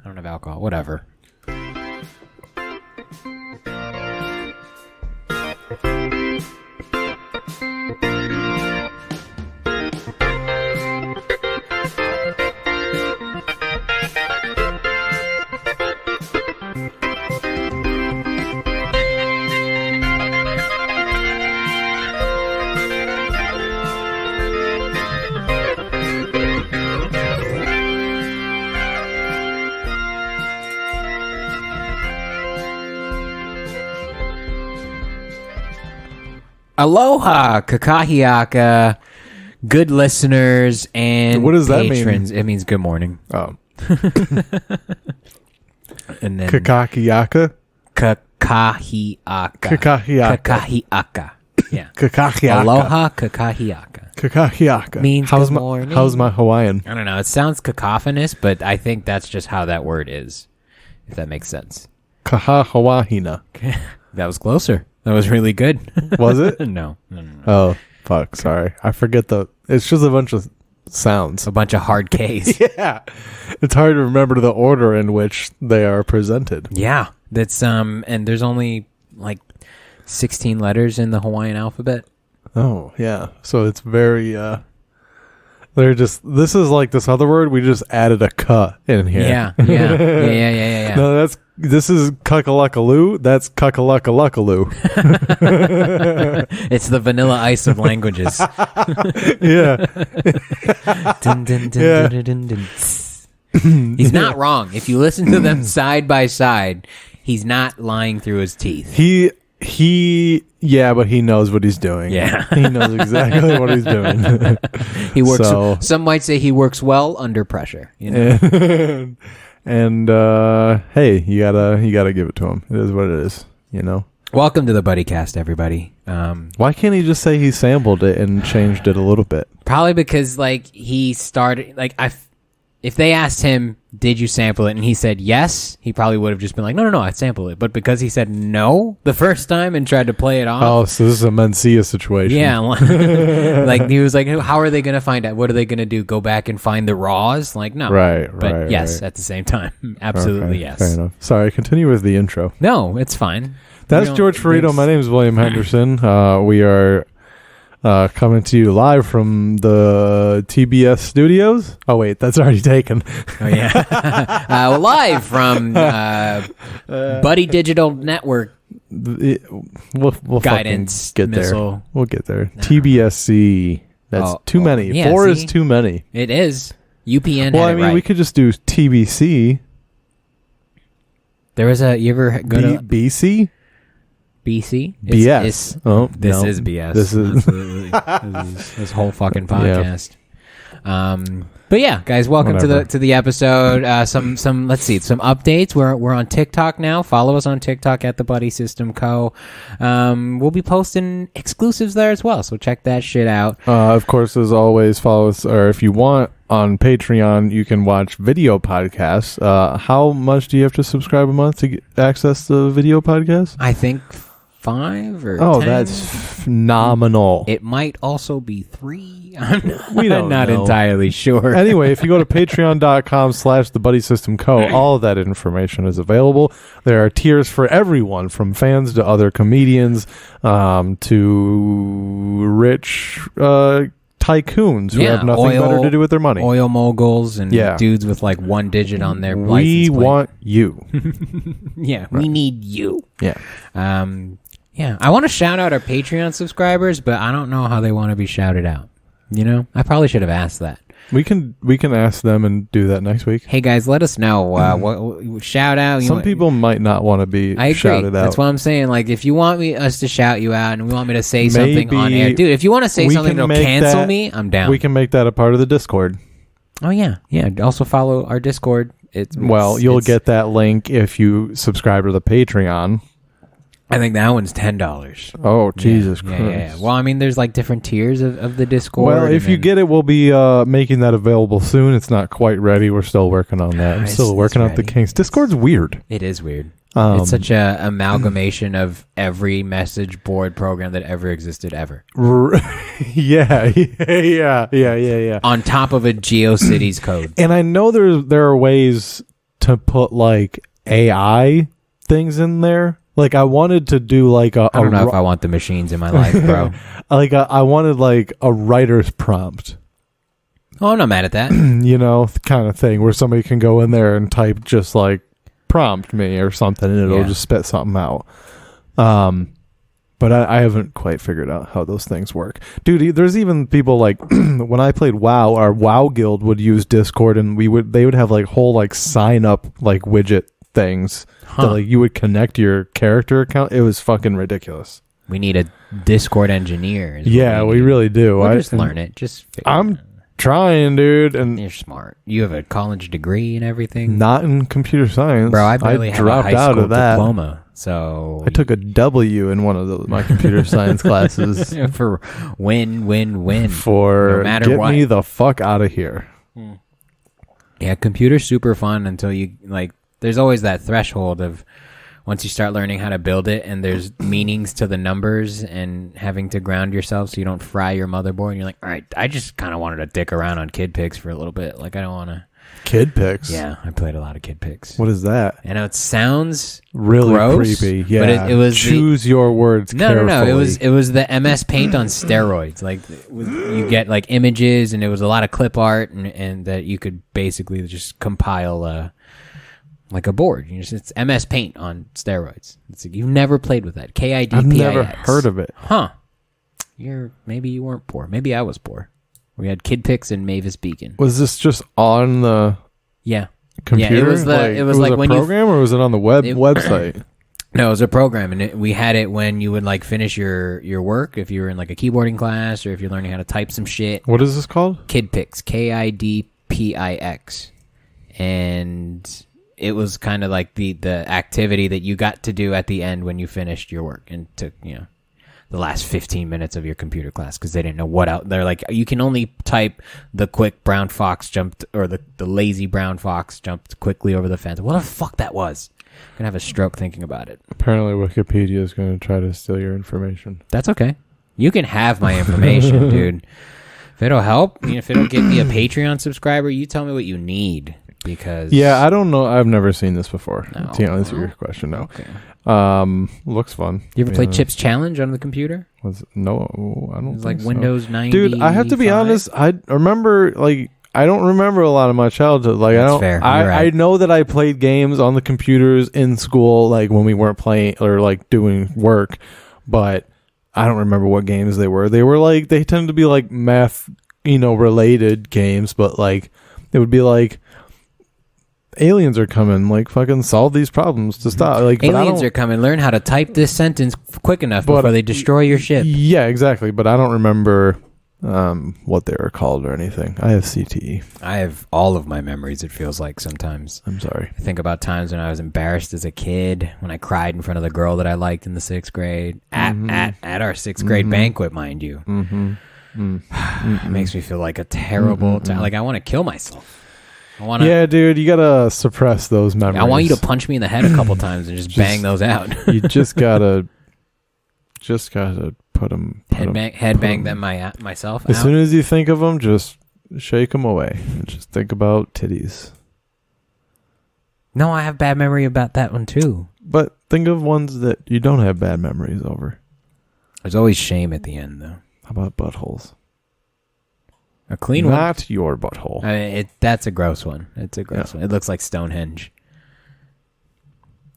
I don't have alcohol. Whatever. Aloha, kakahiaka, good listeners and what does patrons. That mean? It means good morning. Oh. And then Kakakiyaka? kakahiaka. Kakahiaka. Yeah. Kakahiaka. Aloha, kakahiaka. Kakahiaka. Means good morning. How's my Hawaiian? I don't know. It sounds cacophonous, but I think that's just how that word is, if that makes sense. Kaha Hawahina. That was closer. That was really good. Was it? No. Oh, fuck. Sorry. I forget it's just a bunch of sounds. A bunch of hard Ks. Yeah. It's hard to remember the order in which they are presented. Yeah. That's and there's only like 16 letters in the Hawaiian alphabet. Oh, yeah. So it's very this is like this other word, we just added a ka in here. Yeah. No, this is kukalakalu, that's kukalakalukaloo. It's the vanilla ice of languages. Yeah. Dun, dun, dun, Yeah. dun, dun, dun, dun. He's not wrong. If you listen to them side by side, he's not lying through his teeth. Yeah, but he knows what he's doing. Yeah. He knows exactly what he's doing. He works. So- Some might say he works well under pressure. You know? And hey, you gotta give it to him. It is what it is, you know. Welcome to the Buddycast, everybody. Why can't he just say he sampled it and changed it a little bit? Probably because he started if they asked him, did you sample it? And he said yes, he probably would have just been like, no, I sampled it. But because he said no the first time and tried to play it off. Oh, so this is a Mencia situation. Yeah. Like he was like, how are they going to find out? What are they going to do? Go back and find the raws? Like, no. Right. But yes, right. at the same time. Absolutely Okay, yes. Fair enough. Sorry, continue with the intro. No, it's fine. That's George Ferido. My name is William Henderson. We are coming to you live from the TBS studios. Oh, wait, that's already taken. Oh, yeah. Live from Buddy Digital Network We'll Guidance get missile. there. We'll get there. TBSC. That's too many. Yeah, 4 see? is too many. It is. UPN Well, had I mean, it right. we could just do TBC. There was you ever go to BC? BC? BS. This No. is BS. This is Absolutely. This whole fucking podcast. But yeah, guys, welcome Whatever. to the episode. Some let's see, some updates. We're on TikTok now. Follow us on TikTok at the Buddy System Co. We'll be posting exclusives there as well, so check that shit out. Of course, as always, follow us, or if you want, on Patreon, you can watch video podcasts. How much do you have to subscribe a month to get access to video podcasts? I think 5 or 10. That's phenomenal. It might also be 3. I'm We don't not know. entirely sure. Anyway, if you go to patreon.com/thebuddySystemCo, all of that information is available. There are tiers for everyone, from fans to other comedians, to rich tycoons who have nothing better to do with their money. Oil moguls and dudes with like 1 digit on their license plate. We want you. Yeah, we need you. Yeah. Yeah, I want to shout out our Patreon subscribers, but I don't know how they want to be shouted out. You know, I probably should have asked that. We can ask them and do that next week. Hey guys, let us know. What shout out? Some people might not want to be shouted out. That's what I'm saying. Like, if you want us to shout you out and we want me to say something on air, dude. If you want to say something that'll cancel me, I'm down. We can make that a part of the Discord. Oh yeah. Also follow our Discord. You'll get that link if you subscribe to the Patreon. I think that one's $10. Oh, Jesus Christ. Yeah. Well, I mean, there's like different tiers of the Discord. Well, if you get it, we'll be making that available soon. It's not quite ready. We're still working on that. I'm still working out the kinks. Discord's weird. It is weird. It's such a amalgamation of every message board program that ever existed ever. Yeah. On top of a GeoCities code. And I know there are ways to put like AI things in there. Like I wanted to do like I don't know if I want the machines in my life, bro. Like I wanted like a writer's prompt. Oh, I'm not mad at that. You know, kind of thing where somebody can go in there and type just like prompt me or something and it'll just spit something out. But I haven't quite figured out how those things work. Dude, there's even people like when I played WoW, our WoW guild would use Discord and they would have like whole like sign up like widget things that like you would connect your character account. It was fucking ridiculous. We need a Discord engineer. Yeah, we really do. We'll just learn it. I'm trying, dude, and you're smart. You have a college degree and everything. Not in computer science, bro. I barely dropped have a high out school of that diploma, so I took a W in one of my computer science classes for win. For no matter get what. me the fuck out of here. Yeah, computer's super fun until you like. There's always that threshold of once you start learning how to build it, and there's meanings to the numbers and having to ground yourself so you don't fry your motherboard. And you're like, all right, I just kind of wanted to dick around on Kidpix for a little bit. Like, I don't want to. Kidpix? Yeah, I played a lot of Kidpix. What is that? I know it sounds really gross, creepy. Yeah, but it was choose your words carefully. No. It was the MS Paint on steroids. Like you get like images, and it was a lot of clip art, and that you could basically just compile like a board. It's MS Paint on steroids. It's like, you've never played with that. Kidpix. I've never heard of it. Huh? Maybe you weren't poor. Maybe I was poor. We had Kidpix and Mavis Beacon. Was this just on the computer? Yeah, it was like a when program, or was it on the website? No, it was a program, and we had it when you would like finish your work, if you were in like a keyboarding class, or if you're learning how to type some shit. What is this called? Kidpix, Kidpix, and it was kind of like the activity that you got to do at the end when you finished your work and took the last 15 minutes of your computer class, because they didn't know what out. They're like, you can only type the quick brown fox jumped, or the lazy brown fox jumped quickly over the fence. What the fuck that was? I'm gonna have a stroke thinking about it. Apparently Wikipedia is going to try to steal your information. That's okay. You can have my information, dude. If it'll help, if it'll get me a Patreon subscriber, you tell me what you need. Because I don't know. I've never seen this before. No. To answer your question, no. Okay. Looks fun. You ever played Chips Challenge on the computer? No, I don't. It's like so. Windows 90. Dude, I have to be honest. I remember I don't remember a lot of my childhood. Like That's fair. I know that I played games on the computers in school, like when we weren't playing or like doing work, but I don't remember what games they were. They were like, they tend to be like math, related games, but like it would be like, aliens are coming, like fucking solve these problems to stop. Like aliens are coming. Learn how to type this sentence quick enough before they destroy your ship. Yeah, exactly. But I don't remember what they were called or anything. I have CTE. I have all of my memories. It feels like sometimes. I'm sorry. I think about times when I was embarrassed as a kid, when I cried in front of the girl that I liked in the 6th grade at our 6th grade banquet, mind you. It makes me feel like a terrible time. Like I want to kill myself. Yeah, dude, you gotta suppress those memories. I want you to punch me in the head a couple times and just bang those out. You just gotta put them headbang them myself. As soon as you think of them, just shake them away. And just think about titties. No, I have bad memory about that one too. But think of ones that you don't have bad memories over. There's always shame at the end, though. How about buttholes? A clean one. Not your butthole. I mean, that's a gross one. It's a gross one. It looks like Stonehenge.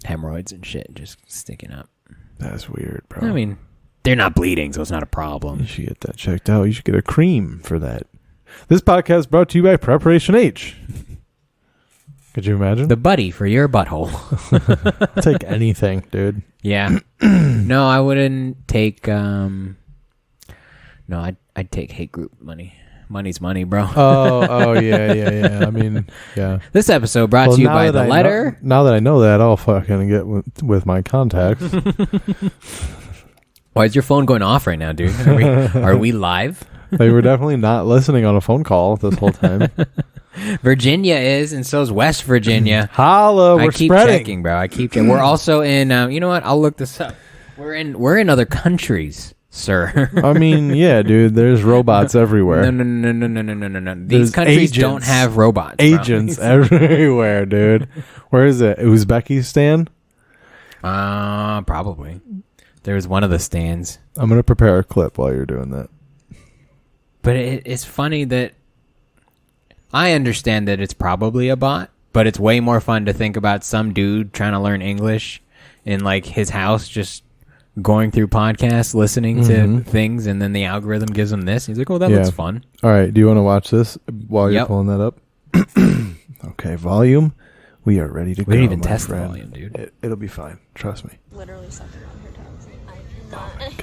Hemorrhoids and shit just sticking up. That's weird, bro. I mean, they're not bleeding, so it's not a problem. You should get that checked out. You should get a cream for that. This podcast is brought to you by Preparation H. Could you imagine? The buddy for your butthole. I'll take anything, dude. Yeah. No, I wouldn't take... No, I'd take hate group money. Money's money, bro. Yeah. I mean, yeah. This episode brought to you by the letter. Now that I know that, I'll fucking get with my contacts. Why is your phone going off right now, dude? Are we live? They were definitely not listening on a phone call this whole time. Virginia is, and so is West Virginia. Holla, we're keep spreading. Checking, bro. I keep checking. We're also in. You know what? I'll look this up. We're in other countries. sir. I mean, yeah, dude. There's robots everywhere. No. These There's countries agents. don't have robots. bro. Agents everywhere, dude. Where is it? Uzbekistan? Probably. There's one of the stands. I'm gonna prepare a clip while you're doing that. But it's funny that I understand that it's probably a bot, but it's way more fun to think about some dude trying to learn English in like his house, just going through podcasts, listening to things, and then the algorithm gives him this. He's like, "Oh, that looks fun." All right, do you want to watch this while you're pulling that up? Okay, volume. We are ready to go. We didn't even my test friend. the volume, dude. It'll be fine. Trust me. Literally sucking on her toes. I cannot. Oh my god.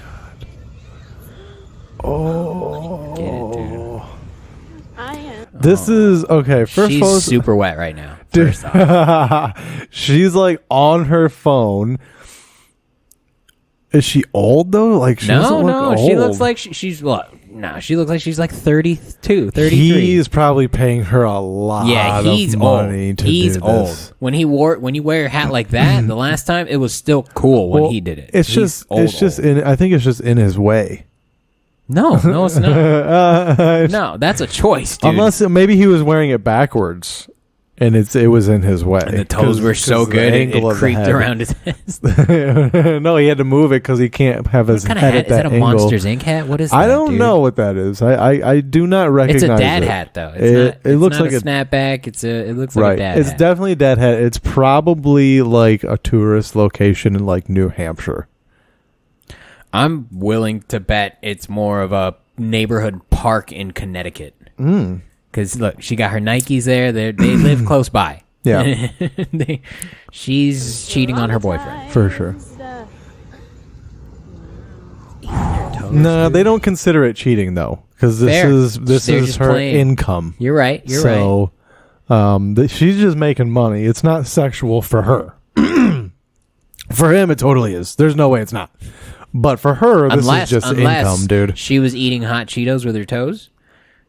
Oh. Get it, dude. I am. This is okay. First She's of all, super wet right now. dude, First off. she's like on her phone. Is she old though? Like she doesn't look old. She looks like she's what? No, she looks like she's like 32, 33. He's probably paying her a lot. He's of money old. to He's do old. this. When you wear a hat like that, the last time it was still cool when he did it. It's He's just in. I think it's just in his way. No, it's not. No, that's a choice, dude. Unless maybe he was wearing it backwards, and it was in his way. And the toes were so good, it creeped around his head. No, he had to move it because he can't have his What kind head of hat? at Is that that a angle. Monsters Inc. hat? What is that, I don't dude? know what that is. I do not recognize It's a dad it. hat, though. It looks not like a snapback. It looks like right. a dad It's hat. definitely a dad hat. It's probably like a tourist location in like New Hampshire. I'm willing to bet it's more of a neighborhood park in Connecticut. Because look, she got her Nikes there. They live close by. Yeah, She's cheating on her boyfriend. for sure. No, they don't consider it cheating though, because Fair. this They're is just her playing. income. You're right. You're right. So, she's just making money. It's not sexual for her. For him, it totally is. There's no way it's not. But for her, this is just income, dude. She was eating hot Cheetos with her toes.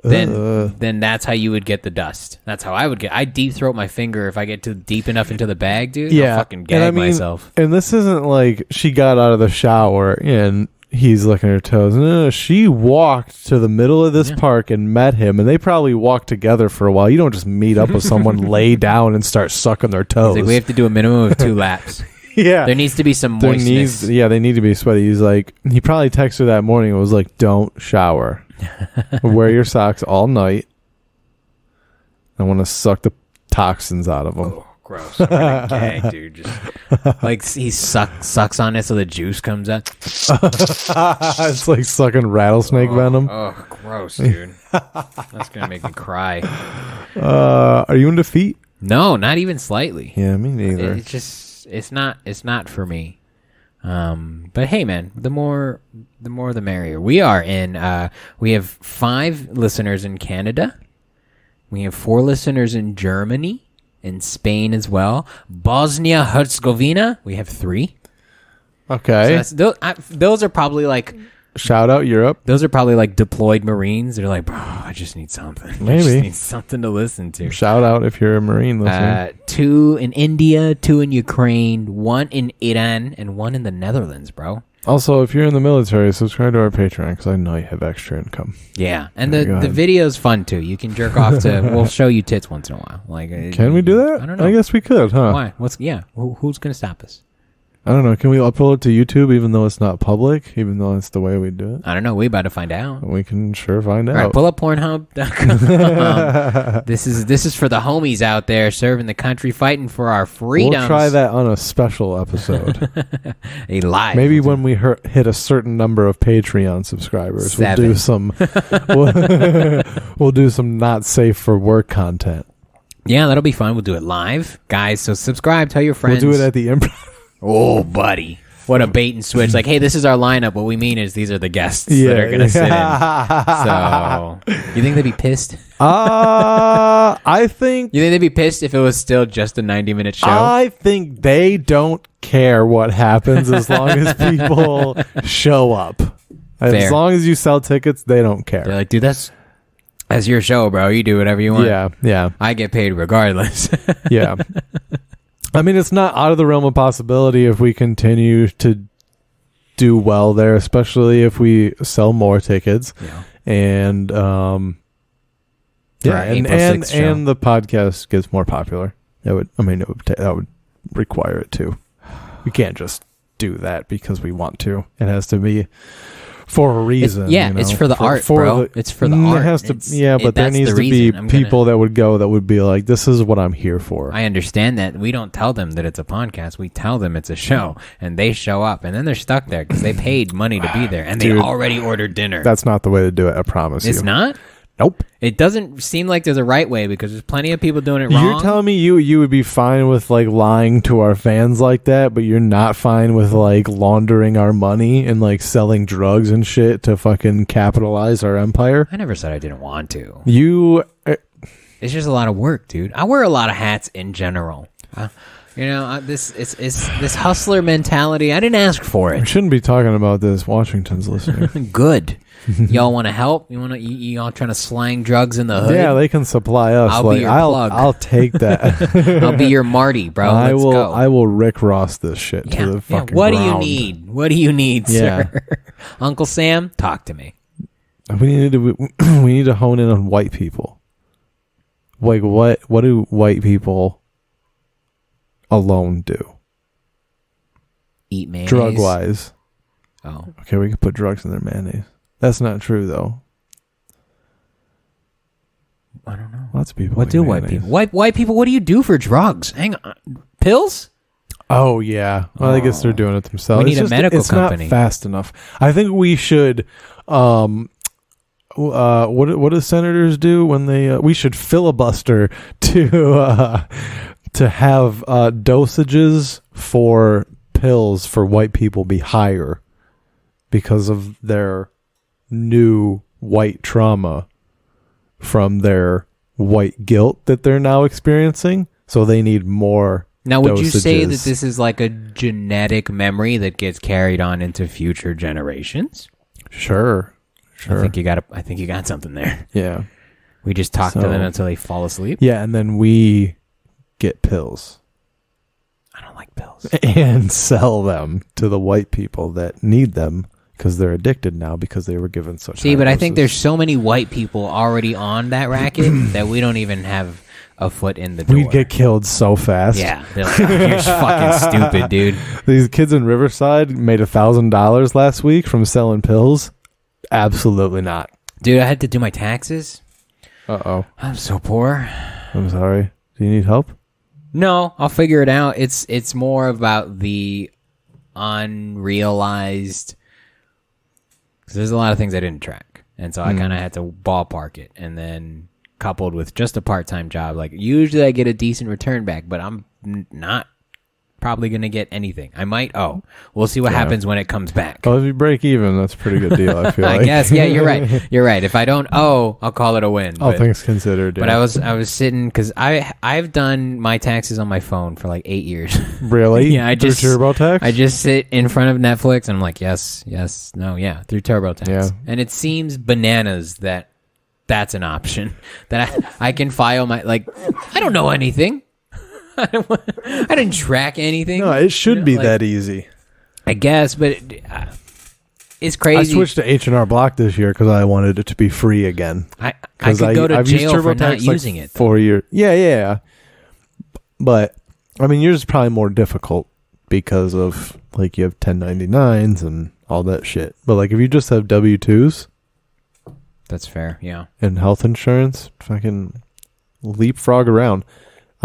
Then that's how you would get the dust. That's how I would get. I deep throat my finger if I get too deep enough into the bag, dude. Yeah, I'll fucking gag myself. And this isn't like she got out of the shower and he's licking her toes. No, she walked to the middle of this park and met him, and they probably walked together for a while. You don't just meet up with someone, lay down, and start sucking their toes. He's like, we have to do a minimum of 2 laps. Yeah, There needs to be some moistness. they need to be sweaty. He's like, he probably texted her that morning and was like, don't shower. Wear your socks all night. I want to suck the toxins out of them. Oh, gross. I'm gonna gag, dude. Just like he sucks on it so the juice comes out. It's like sucking rattlesnake venom. Oh, gross, dude. That's gonna make me cry. Are you into feet? No, not even slightly. Yeah, me neither. It's just it's not for me. But hey, man, the more the merrier. We have 5 listeners in Canada. We have 4 listeners in Germany, in Spain as well. Bosnia Herzegovina, we have 3. Okay. So those are probably like Shout out Europe. Those are probably like deployed Marines. They're like, bro, I just need something. I Maybe. just need something to listen to. Shout out if you're a Marine listening. 2 in India, 2 in Ukraine, 1 in Iran, and 1 in the Netherlands, bro. Also, if you're in the military, subscribe to our Patreon because I know you have extra income. Yeah, and Okay, the video's fun too. You can jerk off to. We'll show you tits once in a while. Like, Can we do that? I don't know. I guess we could, huh? Why? Who's gonna stop us? I don't know. Can we upload it to YouTube even though it's not public? Even though it's the way we do it? I don't know. We about to find out. We can sure find out. All right, pull up Pornhub.com. This is for the homies out there serving the country, fighting for our freedoms. We'll try that on a special episode. A live. Maybe when we hit a certain number of Patreon subscribers, 7. we'll do some not safe for work content. Yeah, that'll be fun. We'll do it live, guys. So subscribe, tell your friends. We'll do it at the Improv. Oh, buddy. What a bait and switch. Like, hey, this is our lineup. What we mean is these are the guests that are going to sit in. So, you think they'd be pissed? I think... You think they'd be pissed if it was still just a 90-minute show? I think they don't care what happens as long as people show up. As Fair. long as you sell tickets, they don't care. They're like, dude, that's your show, bro. You do whatever you want. Yeah. I get paid regardless. Yeah. I mean, it's not out of the realm of possibility if we continue to do well there, especially if we sell more tickets. Yeah. And For our April 6th show. and the podcast gets more popular. That would require it too. We can't just do that because we want to. It has to be for a reason. It's for the art, bro. It's for the art. It has to, but there needs to be people that would go that would be like, this is what I'm here for. I understand that. We don't tell them that it's a podcast. We tell them it's a show, and they show up, and then they're stuck there because they paid money to be there, and they already ordered dinner. That's not the way to do it, I promise you. It's not? Nope. It doesn't seem like there's a right way because there's plenty of people doing it wrong. You're telling me you would be fine with like lying to our fans like that, but you're not fine with like laundering our money and like selling drugs and shit to fucking capitalize our empire? I never said I didn't want to. It's just a lot of work, dude. I wear a lot of hats in general. This hustler mentality. I didn't ask for we it. shouldn't be talking about this. Washington's listening. Good. Y'all want to help? You all trying to slang drugs in the hood? Yeah, they can supply us. I'll be your plug. I'll take that. I'll be your Marty, bro. Let's go. I will Rick Ross this shit to the fucking What ground. do you need? What do you need, sir? Uncle Sam, talk to me. We need to hone in on white people. Like what do white people alone do? Eat mayonnaise. Drug wise. Oh. Okay, we could put drugs in their mayonnaise. That's not true though. I don't know. Lots of people. What do white people? White people, what do you do for drugs? Hang on. Pills? Oh yeah. Well, I guess they're doing it themselves. We need a medical company. It's not fast enough. I think we should what do senators do when they we should filibuster to have dosages for pills for white people be higher because of their new white trauma from their white guilt that they're now experiencing. So they need more. Now, would you say dosages. that this is like a genetic memory that gets carried on into future generations? Sure. I think you got something there. Yeah. We just talk to them until they fall asleep. Yeah, and then we get pills. I don't like pills. And sell them to the white people that need them because they're addicted now because they were given such. See, but I think there's so many white people already on that racket that we don't even have a foot in the door. We'd get killed so fast. Yeah, they're like, oh, you're fucking stupid, dude. These kids in Riverside made $1,000 last week from selling pills. Absolutely not. Dude, I had to do my taxes. Uh-oh. I'm so poor. I'm sorry. Do you need help? No, I'll figure it out. It's more about the unrealized, because there's a lot of things I didn't track, and so I kind of had to ballpark it, and then coupled with just a part-time job, like usually I get a decent return back, but I'm not probably gonna get anything. I might we'll see what happens when it comes back. Oh, if you break even, that's a pretty good deal, I feel like. I guess, yeah, you're right. If I don't I'll call it a win. All things considered. But I was sitting, because I've done my taxes on my phone for like 8 years. Really? Yeah, I just through TurboTax? I just sit in front of Netflix and I'm like, yes, no, yeah, through TurboTax. Yeah. And it seems bananas that that's an option, that I can file my, like, I don't know anything. I didn't track anything. No, it should be like, that easy. I guess, but it's crazy. I switched to H&R Block this year because I wanted it to be free again. I could go to jail for not using it. 4 years. Yeah. But, I mean, yours is probably more difficult because of, like, you have 1099s and all that shit. But, like, if you just have W-2s. That's fair, yeah. And health insurance, fucking leapfrog around.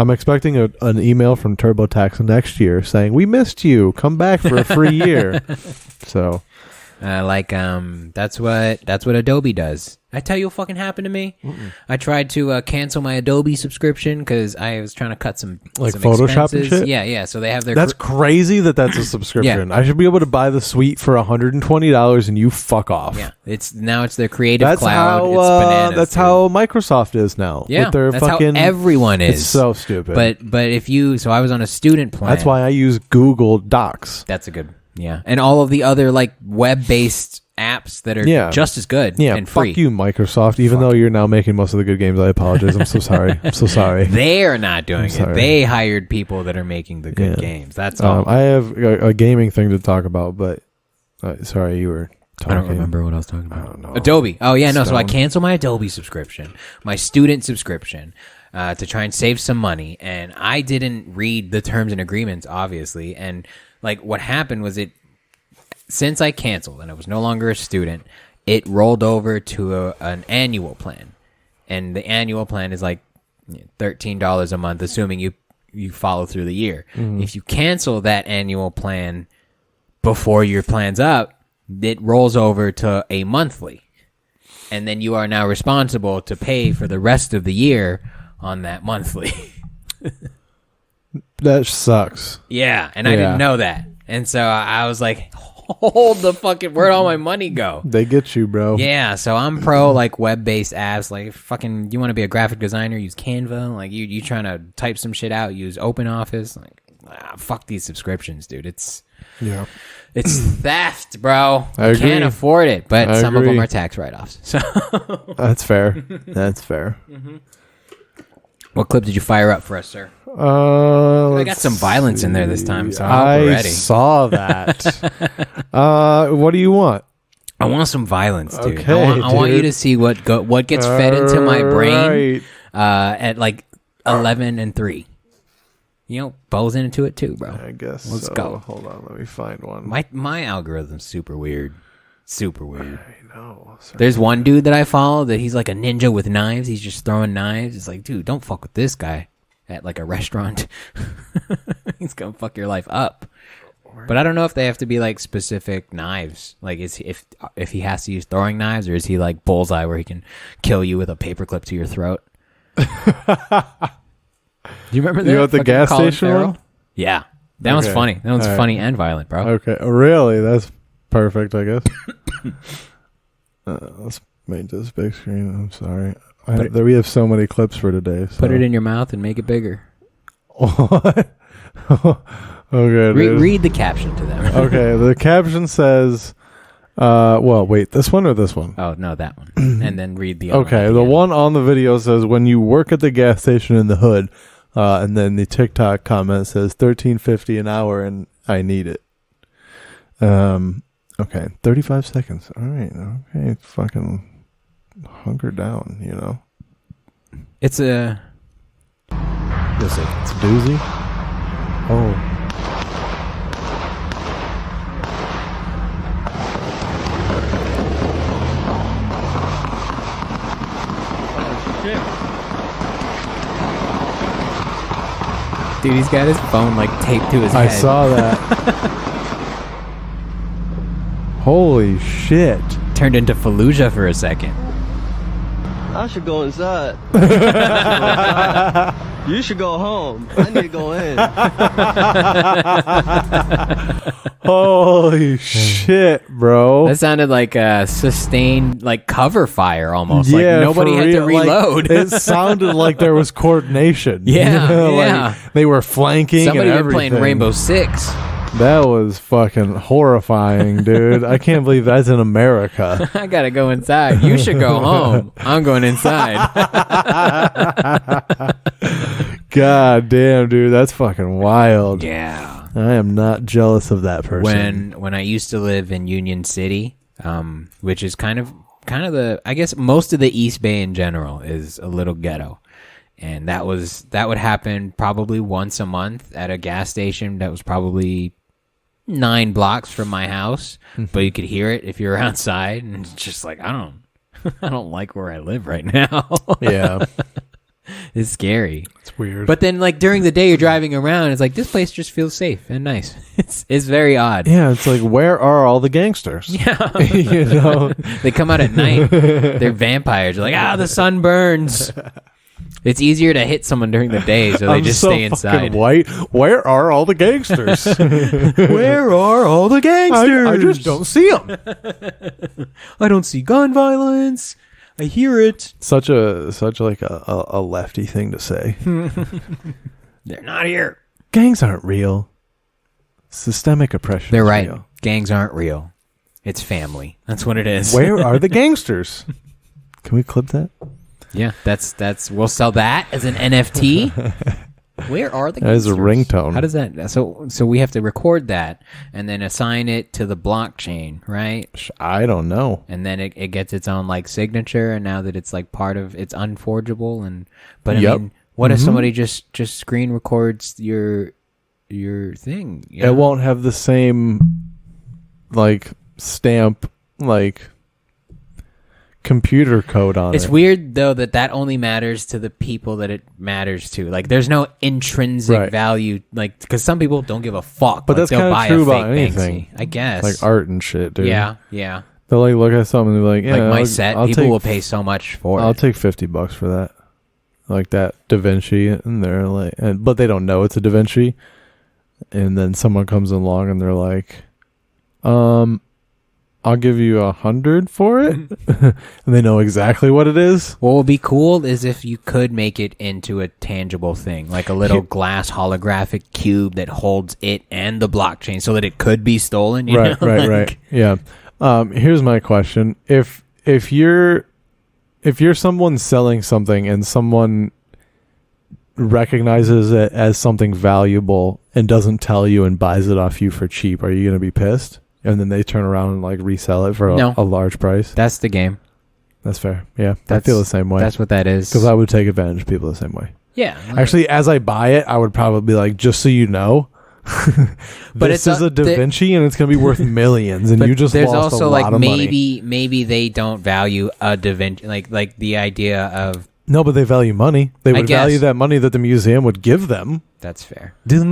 I'm expecting an email from TurboTax next year saying, we missed you. Come back for a free year. So. That's what Adobe does. I tell you what fucking happened to me. I tried to cancel my Adobe subscription because I was trying to cut some Photoshop expenses. and shit. Yeah. So they have their. That's crazy that's a subscription. Yeah. I should be able to buy the suite for $120 and you fuck off. Yeah, it's their Creative Cloud. It's bananas. That's how Microsoft is now. Yeah, with their that's fucking, how everyone is. It's so stupid. But if you, so I was on a student plan. That's why I use Google Docs. That's a good. Yeah, and all of the other like web-based apps that are just as good and free. Fuck you, Microsoft. Even though you're now making most of the good games, I apologize. I'm so sorry. I'm so sorry. They're not doing it. They hired people that are making the good games. That's all. I have a gaming thing to talk about, but Sorry, you were talking. I don't remember what I was talking about. I don't know. Adobe. Oh, yeah, no. So I Stone. canceled my Adobe subscription, my student subscription, to try and save some money. And I didn't read the terms and agreements, obviously. And, like, what happened was since I canceled and I was no longer a student, it rolled over to an annual plan. And the annual plan is like $13 a month, assuming you follow through the year. If you cancel that annual plan before your plan's up, it rolls over to a monthly. And then you are now responsible to pay for the rest of the year on that monthly. That sucks. Yeah, and I didn't know that. And so I was like, hold the fucking, where'd all my money go? They get you, bro. Yeah, so I'm pro like web-based apps. Like fucking, you want to be a graphic designer? Use Canva. Like you trying to type some shit out? Use OpenOffice. Like fuck these subscriptions, dude. It's theft, bro. I agree. Can't afford it, but I some of them agree. are tax write-offs. So That's fair. That's fair. what clip did you fire up for us, sir? I got Let's some violence in there this time, so I hope I we're ready. saw that. What do you want? I want some violence, dude. Okay, I want you dude. to see what gets fed into my brain Right. at like 11 and 3. You know, Bo's into it too, bro. I guess Let's so. go. Hold on, let me find one. My algorithm's super weird. Super weird. I know. Sorry. There's one dude that I follow that he's like a ninja with knives. He's just throwing knives. It's like, dude, don't fuck with this guy at like a restaurant. He's gonna fuck your life up. But I don't know if they have to be like specific knives. Like, if he has to use throwing knives, or is he like Bullseye where he can kill you with a paperclip to your throat? Do you remember that? You know, at the Fucking gas Colin station Farrell? one? Yeah, that one's Okay. funny. That one's All right. funny and violent, bro. Okay, really? That's perfect, I guess. Let's make this big screen. I'm sorry. We have so many clips for today. So. Put it in your mouth and make it bigger. What? Okay, dude. Read the caption to them. Okay, the caption says, well, wait, this one or this one? Oh, no, that one. And then read the other Okay, one the again. one on the video says, when you work at the gas station in the hood, and then the TikTok comment says $13.50 an hour and I need it. Okay, 35 seconds. All right, okay, fucking hunker down, you know. It's a... You'll see. It's a doozy. Oh. Dude, he's got his phone like taped to his head. I saw that. Holy shit. Turned into Fallujah for a second. I should go inside. You should go home. I need to go in. Holy shit, bro. That sounded like a sustained like cover fire almost. Yeah, like nobody for had to real. reload. Like, it sounded like there was coordination. Yeah, Like, yeah. they were flanking. Somebody and been playing everything. Rainbow Six. That was fucking horrifying, dude. I can't believe that's in America. I gotta go inside. You should go home. I'm going inside. God damn, dude. That's fucking wild. Yeah. I am not jealous of that person. When I used to live in Union City, which is kind of the, I guess most of the East Bay in general is a little ghetto. And that would happen probably once a month at a gas station that was probably 9 blocks from my house, but you could hear it if you're outside, and it's just like, I don't like where I live right now. Yeah. It's scary. It's weird. But then like during the day you're driving around, it's like this place just feels safe and nice. It's very odd. yeah, it's like, where are all the gangsters? Yeah. You know? They come out at night. They're vampires. You're like, the sun burns. It's easier to hit someone during the day, so they I'm just so stay fucking inside. white. Where are all the gangsters? Where are all the gangsters? I just don't see them. I don't see gun violence. I hear it. Such like a lefty thing to say. They're not here. Gangs aren't real. Systemic oppression. They're is right. real. Gangs aren't real. It's family. That's what it is. Where are the gangsters? Can we clip that? Yeah, that's we'll sell that as an NFT. Where are the That is a gangsters? ringtone. How does that? So we have to record that and then assign it to the blockchain, right? I don't know. And then it gets its own like signature. And now that it's like part of, it's unforgeable. But I Yep. mean, what if somebody just screen records your thing? You It know? won't have the same like stamp like computer code on It's it. weird though that only matters to the people that it matters to. Like, there's no intrinsic Right. value, like, because some people don't give a fuck. But like, that's they'll kinda buy a true fake about anything. Banksy, I guess. Like art and shit, dude. Yeah. They'll like look at something and be like, yeah, Like my I'll- set, I'll people take- will pay so much for I'll it. take $50 for that. Like that Da Vinci, and they're like, but they don't know it's a Da Vinci. And then someone comes along and they're like, I'll give you 100 for it. And they know exactly what it is. What would be cool is if you could make it into a tangible thing, like a little glass holographic cube that holds it and the blockchain, so that it could be stolen. You know? Right. Yeah. Here's my question: if you're someone selling something and someone recognizes it as something valuable and doesn't tell you and buys it off you for cheap, are you going to be pissed? And then they turn around and like resell it for No. a large price? That's the game. That's fair. Yeah, I feel the same way. That's what that is. Because I would take advantage of people the same way. Yeah. Actually, as I buy it, I would probably be like, just so you know, But this it's is a Da Vinci and it's going to be worth millions, and but you just there's lost also a like lot of money. maybe they don't value a Da Vinci, like the idea of. No, but they value money. They would guess. value that money that the museum would give them. That's fair. Do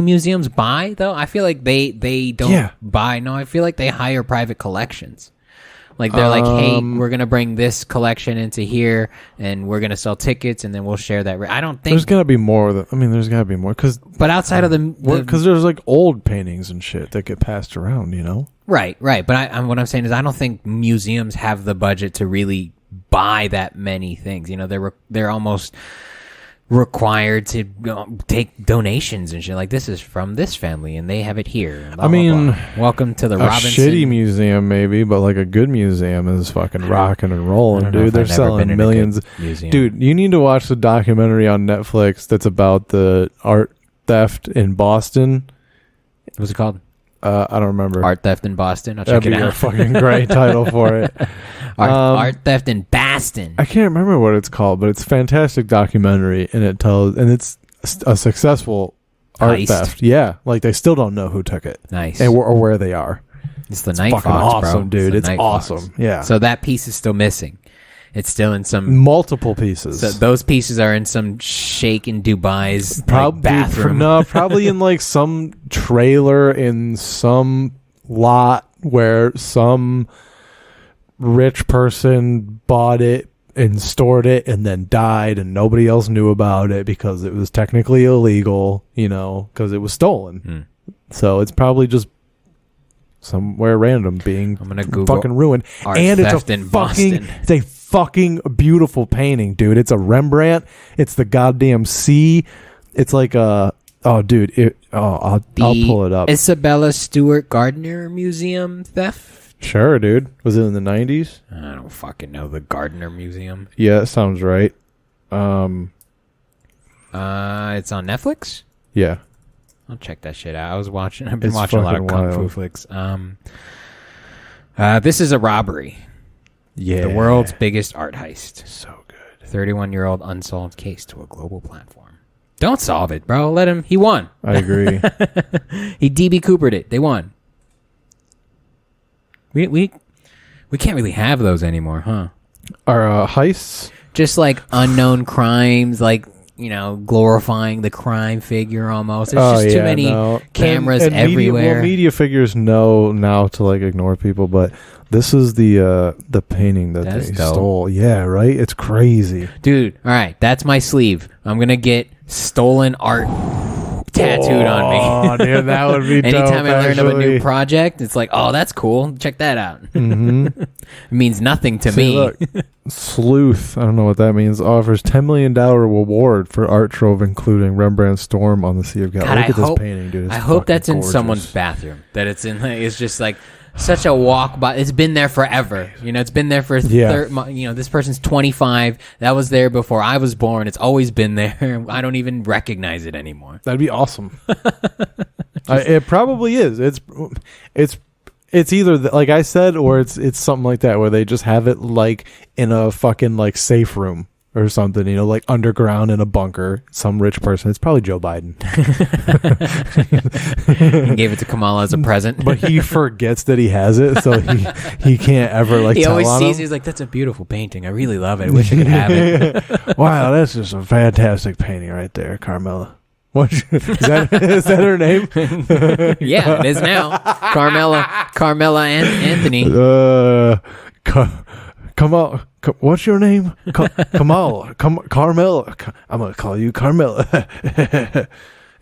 museums buy though? I feel like they don't Yeah. buy. No, I feel like they hire private collections. Like they're like, hey, we're gonna bring this collection into here, and we're gonna sell tickets, and then we'll share that. I don't think. There's got to be more. There's got to be more because But outside of the there's like old paintings and shit that get passed around. You know. right. But what I'm saying is, I don't think museums have the budget to really buy that many things. You know, they're almost required to take donations and shit. Like, this is from this family and they have it here. Blah, blah, blah. Welcome to the A Robinson. shitty museum maybe, but like a good museum is fucking rocking and rolling, I don't know dude. if They're I've never been selling in a millions. good museum. Dude, you need to watch the documentary on Netflix that's about the art theft in Boston. What's it called? I don't remember. Art Theft in Boston. I'll That'd check it be a out. fucking great title for it. Art Theft in Boston. I can't remember what it's called, but it's a fantastic documentary, and it's a successful art Heist. theft. Yeah, like they still don't know who took it Nice. and or where they are. It's the Night fucking Fox, awesome, bro. dude. the It's Night Fox. awesome. Yeah. So that piece is still missing. It's still in some. Multiple pieces. So those pieces are in some sheikh in Dubai's like, bathroom. No, probably in like some trailer in some lot where some rich person bought it and stored it and then died and nobody else knew about it because it was technically illegal, you know, because it was stolen. So it's probably just somewhere random being I'm gonna Google fucking ruined. art And it's theft a in fucking Boston. it's a fucking beautiful painting, dude. It's a Rembrandt. It's the goddamn sea. It's like a I'll pull it up. Isabella Stewart Gardner Museum theft. Sure, dude. Was it in the 90s? I don't fucking know the Gardner Museum. Yeah, that sounds right. It's on Netflix. Yeah. I'll check that shit out. I've been It's watching a lot of fucking kung fu wild. flicks. This is a robbery. Yeah. The world's biggest art heist. So good. 31-year-old unsolved case to a global platform. Don't solve it, bro. Let him. He won. I agree. He DB Coopered it. They won. We can't really have those anymore, huh? Our heists? Just like unknown crimes, like, you know, glorifying the crime figure almost. There's just too many cameras and everywhere. Media figures know now to like ignore people, but this is the painting that That's they dope. stole. Yeah, right? It's crazy. Dude, all right, that's my sleeve. I'm going to get stolen art tattooed on me. Oh, dude, that would be dope. Anytime I learn of a new actually. project, it's like, oh, that's cool. Check that out. Mm-hmm. It means nothing to See, me. look, Sleuth, I don't know what that means, offers $10 million reward for art trove, including Rembrandt's Storm on the Sea of Galilee. God, Look I at hope- this painting, dude. It's I hope fucking that's in gorgeous. someone's bathroom. That it's in. Like, it's just like, such a walk by. It's been there forever. It's been there for this person's 25. That was there before I was born. It's always been there. I don't even recognize it anymore. That'd be awesome. It probably is. It's either like I said, or it's something like that where they just have it like in a fucking like safe room or something, like underground in a bunker. Some rich person. It's probably Joe Biden. He gave it to Kamala as a present, but he forgets that he has it, so he can't ever like. He tell always sees. He's like, "That's a beautiful painting. I really love it. I wish I could have it." Wow, that's just a fantastic painting right there, Carmela. Is that her name? Yeah, it is now. Carmela and Anthony. Kamal, what's your name? Kamal, Carmela. I'm gonna call you Carmela.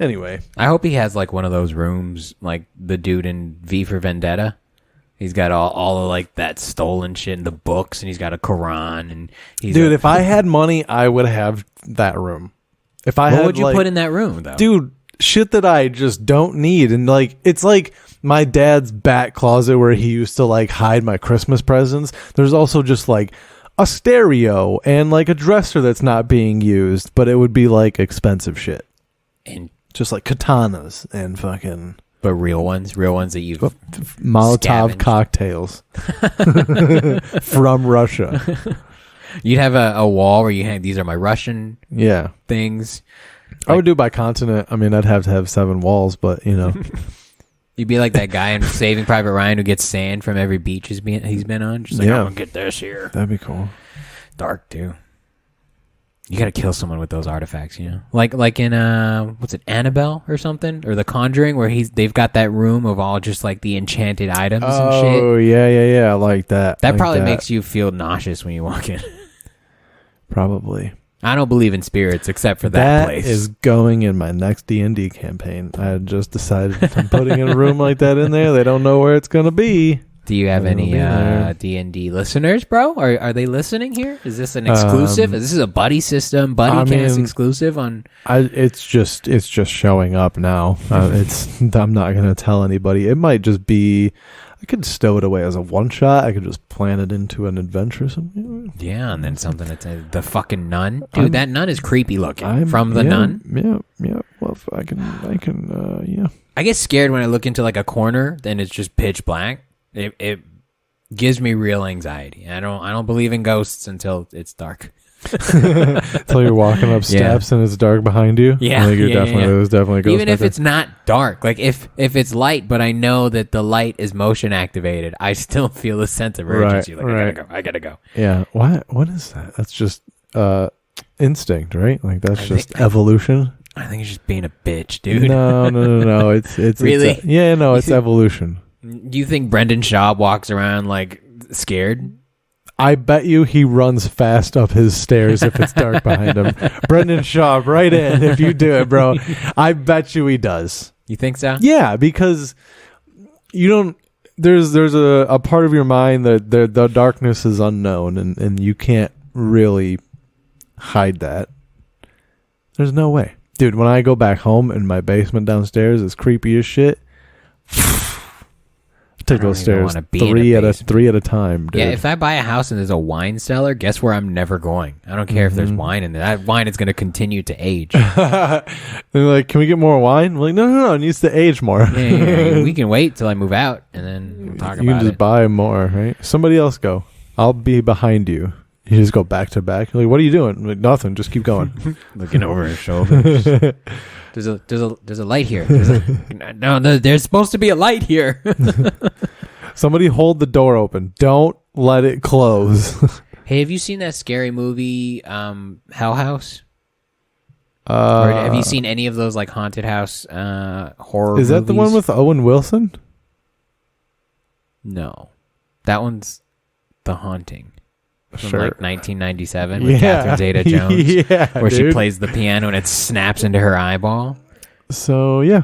Anyway, I hope he has like one of those rooms, like the dude in V for Vendetta. He's got all of like that stolen shit in the books, and he's got a Quran. And if I had money, I would have that room. What would you put in that room, though? Dude, shit that I just don't need. And, like, it's like my dad's back closet where he used to, like, hide my Christmas presents. There's also just, like, a stereo and, like, a dresser that's not being used. But it would be, like, expensive shit. And just, like, katanas and fucking... But real ones that you've Molotov cocktails. From Russia. You'd have a wall where you hang, these are my Russian things. I would do by continent. I mean, I'd have to have 7 walls, but, You'd be like that guy in Saving Private Ryan who gets sand from every beach he's been on. Just like, I'm going to get this here. That'd be cool. Dark, too. You got to kill someone with those artifacts, Like in, what's it, Annabelle or something? Or The Conjuring, where they've got that room of all just, like, the enchanted items and shit. Oh, yeah. I like that. That probably makes you feel nauseous when you walk in. Probably. I don't believe in spirits except for that place. That is going in my next D&D campaign. I had just decided I'm putting in a room like that in there. They don't know where it's going to be. Do you have any D&D listeners, bro? Are they listening here? Is this an exclusive? Is this a buddy system, Buddycast exclusive on? It's just showing up now. I'm not going to tell anybody. It might just be. I could stow it away as a one shot. I could just plan it into an adventure or something. Yeah, and then something that's the fucking nun. Dude, that nun is creepy looking. From the nun? Yeah. Well, if I can, I get scared when I look into like a corner, then it's just pitch black. It gives me real anxiety. I don't believe in ghosts until it's dark. Until you're walking up steps and it's dark behind you. Yeah, I think there's definitely a ghost. Even if it's not dark, like if it's light, but I know that the light is motion activated, I still feel a sense of urgency. I gotta go. Yeah. What is that? That's just instinct, right? Like that's just evolution. I think it's just being a bitch, dude. No. It's really. It's evolution. Do you think Brendan Schaub walks around like scared? I bet you he runs fast up his stairs if it's dark behind him. Brendan Schaub, right in if you do it, bro. I bet you he does. You think so? Yeah, because you don't. There's a part of your mind that the darkness is unknown, and you can't really hide that. There's no way, dude. When I go back home and my basement downstairs is creepy as shit. Take those stairs 3 at a time, dude. Yeah, if I buy a house and there's a wine cellar, guess where I'm never going? I don't care if there's wine in there. That wine is going to continue to age. They're like, can we get more wine? I'm like, no, it needs to age more. Yeah, we can wait till I move out and then we'll talk about it. You can just buy more, right? Somebody else go. I'll be behind you. You just go back to back. You're like, what are you doing? I'm like, nothing. Just keep going. Looking over his shoulder. There's a light here. There's supposed to be a light here. Somebody hold the door open. Don't let it close. Hey, have you seen that scary movie, Hell House? Or have you seen any of those like haunted house horror? Is that movies? the one with Owen Wilson? No, that one's The Haunting. From Sure. like 1997 with Catherine Zeta-Jones, where she plays the piano and it snaps into her eyeball. So yeah,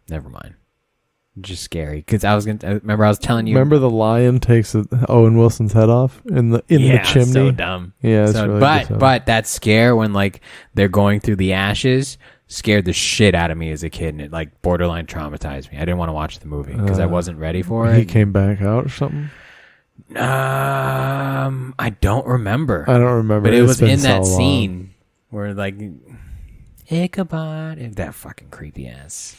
never mind. Just scary because I was telling you. Remember the lion takes Owen Wilson's head off in the chimney. So dumb. Yeah, it's really but that scare when like they're going through the ashes. scared the shit out of me as a kid, and it like borderline traumatized me. I didn't want to watch the movie because I wasn't ready for it. He came back out or something? I don't remember. I don't remember. But it was in so that long. scene where like Ichabod, that fucking creepy ass.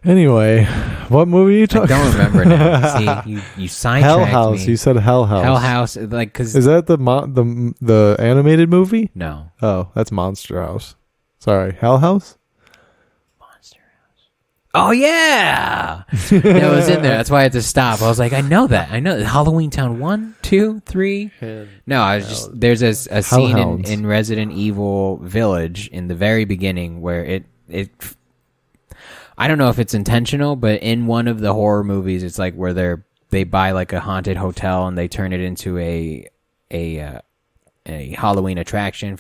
Anyway, what movie are you I talking? don't remember now. See, you sidetracked Hell House. me. You said Hell House. Hell House, like because Is that the animated movie? no Oh, that's Monster House. Sorry, Hell House. Monster House. Oh yeah, it was in there. That's why I had to stop. I was like, I know that. Halloween Town 1, 2, 3. No, I was just there's a scene Hellhounds. in Resident Evil Village in the very beginning where it. I don't know if it's intentional, but in one of the horror movies, it's like where they buy like a haunted hotel and they turn it into a Halloween attraction,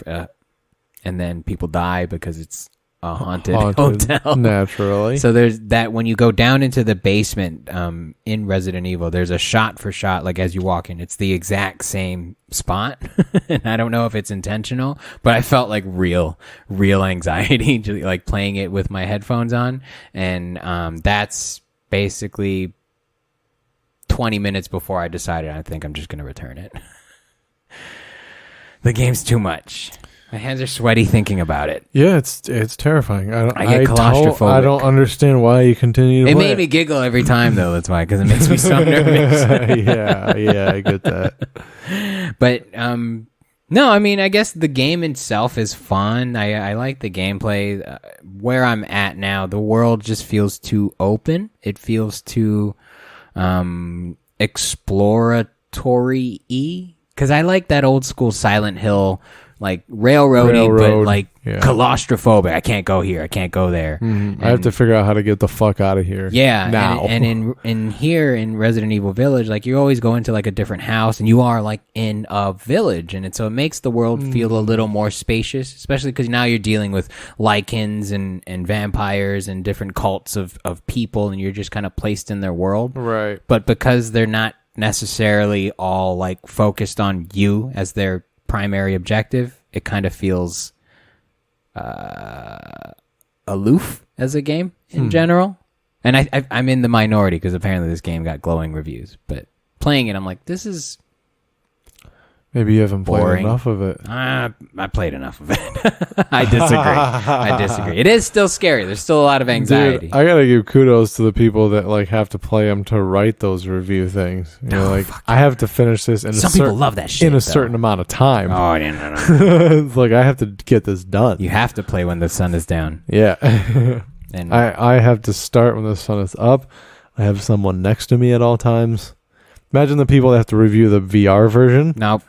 and then people die because it's a haunted hotel. Naturally. So there's that when you go down into the basement in Resident Evil, there's a shot for shot, like as you walk in, it's the exact same spot. And I don't know if it's intentional, but I felt like real anxiety like playing it with my headphones on. And that's basically 20 minutes before I decided I think I'm just going to return it. The game's too much. My hands are sweaty thinking about it. Yeah, it's terrifying. I get claustrophobic. I don't understand why you continue to It play made me giggle every time, though. That's why, because it makes me so nervous. yeah, I get that. But no, I mean, I guess the game itself is fun. I like the gameplay. Where I'm at now, the world just feels too open. It feels too exploratory-y. Because I like that old school Silent Hill, like railroady, but like claustrophobic. I can't go here. I can't go there. I have to figure out how to get the fuck out of here. Yeah, now. and in here in Resident Evil Village, like you always go into like a different house, and you are like in a village, and so it makes the world feel a little more spacious, especially because now you're dealing with lichens and vampires and different cults of people, and you're just kind of placed in their world. Right. But because they're not necessarily all like focused on you as their primary objective, it kind of feels aloof as a game in general. And I'm in the minority because apparently this game got glowing reviews, but playing it I'm like, this is Maybe you haven't played boring. enough of it. I played enough of it. I disagree. It is still scary. There's still a lot of anxiety. Dude, I gotta give kudos to the people that like have to play them to write those review things. You know, like I have to finish this in Some people love that shit in a though. certain amount of time. Oh, I didn't know. It's like I have to get this done. You have to play when the sun is down. Yeah. And I have to start when the sun is up. I have someone next to me at all times. Imagine the people that have to review the VR version. no.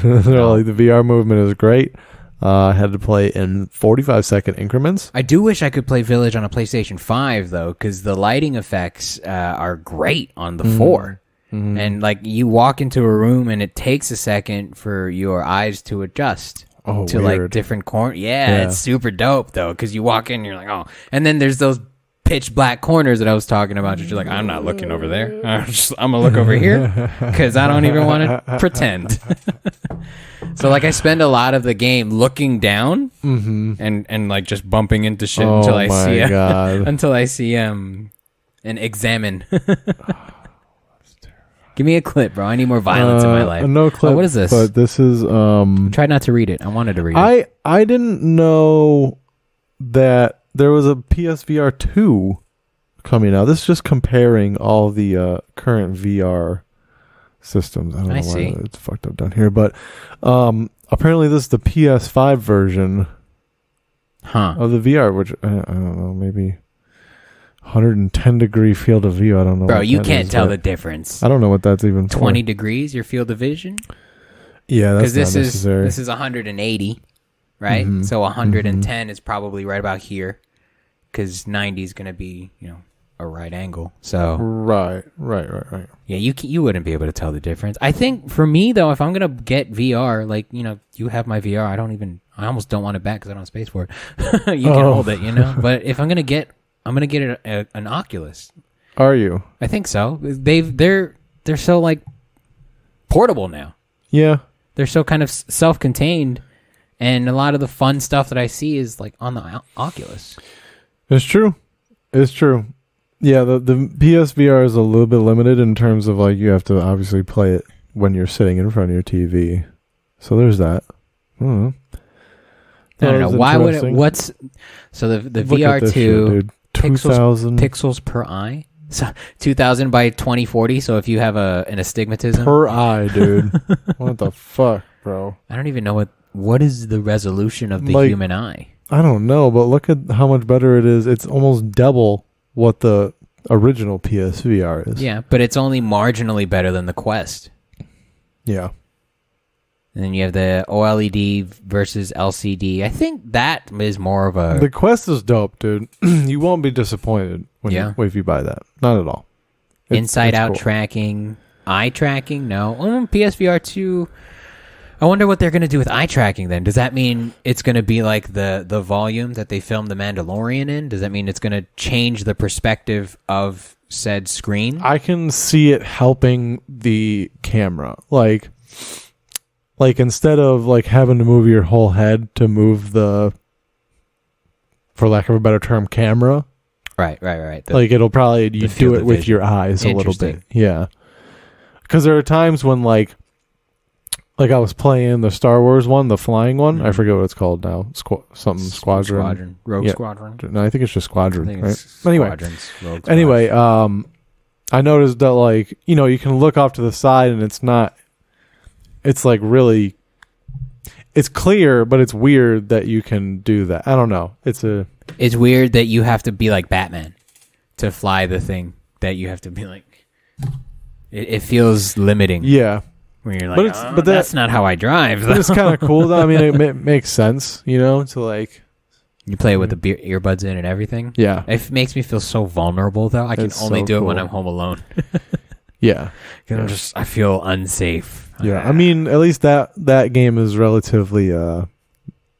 They're like, the VR movement is great. I had to play in 45-second increments. I do wish I could play Village on a PlayStation 5 though, because the lighting effects are great on the 4. And like you walk into a room and it takes a second for your eyes to adjust to like weird. different corners. Yeah, it's super dope though, because you walk in and you're like, oh, and then there's those pitch black corners that I was talking about. You're like, I'm not looking over there. I'm gonna look over here because I don't even want to pretend. So like I spend a lot of the game looking down and like just bumping into shit until I see until I see and examine. Give me a clip, bro. I need more violence in my life. No clip. Oh, what is this? But this is Try not to read it. I wanted to read it. I didn't know that there was a PSVR 2 coming out. This is just comparing all the current VR systems. I don't know why it's fucked up down here, but apparently this is the PS5 version of the VR, which I don't know, maybe 110 degree field of view. I don't know. Bro, you can't tell the difference. I don't know what that's even for. 20 degrees, your field of vision? Yeah, that's not necessary. necessary. This is 180, right? So 110 is probably right about here, because 90 is going to be, a right angle. So right. yeah, you wouldn't be able to tell the difference. I think for me though, if I'm gonna get VR, like you have my VR, I almost don't want it back because I don't have space for it. You can hold it, But if I'm gonna get an Oculus. Are you? I think so. They're so like portable now. Yeah. They're so kind of self-contained, And a lot of the fun stuff that I see is like on the Oculus. It's true. It's true. Yeah, the PSVR is a little bit limited in terms of like you have to obviously play it when you're sitting in front of your TV. So there's that. I don't know. I don't know. Why would it? What's so the VR2 pixels per eye? So 2000 by 2040. So if you have an astigmatism per eye, dude. What the fuck, bro? I don't even know what is the resolution of the human eye. I don't know, but look at how much better it is. It's almost double what the original PSVR is. Yeah, but it's only marginally better than the Quest. Yeah. And then you have the OLED versus LCD. I think that is more of a... The Quest is dope, dude. You won't be disappointed if you buy that. Not at all. Inside-out tracking. Eye tracking? No. PSVR 2... I wonder what they're going to do with eye tracking then. Does that mean it's going to be like the volume that they filmed The Mandalorian in? Does that mean it's going to change the perspective of said screen? I can see it helping the camera. Like instead of like having to move your whole head to move the, for lack of a better term, camera. Right. Like it'll probably, you do it with your eyes a little bit. Yeah. Because there are times when like I was playing the Star Wars one, the flying one. Mm-hmm. I forget what it's called now. Squadron. Rogue Squadron. No, I think it's just Squadron. Right? Anyway, I noticed that like, you can look off to the side and it's not, it's like really, it's clear, but it's weird that you can do that. I don't know. It's weird that you have to be like Batman to fly the thing, that you have to be like, it feels limiting. Yeah. Where you're like, but that's not how I drive. But it's kind of cool, though. I mean, it makes sense, to like... You play it with the earbuds in and everything? Yeah. It makes me feel so vulnerable, though. I can only do it when I'm home alone. Yeah. Because I feel unsafe. Yeah, I mean, at least that game is relatively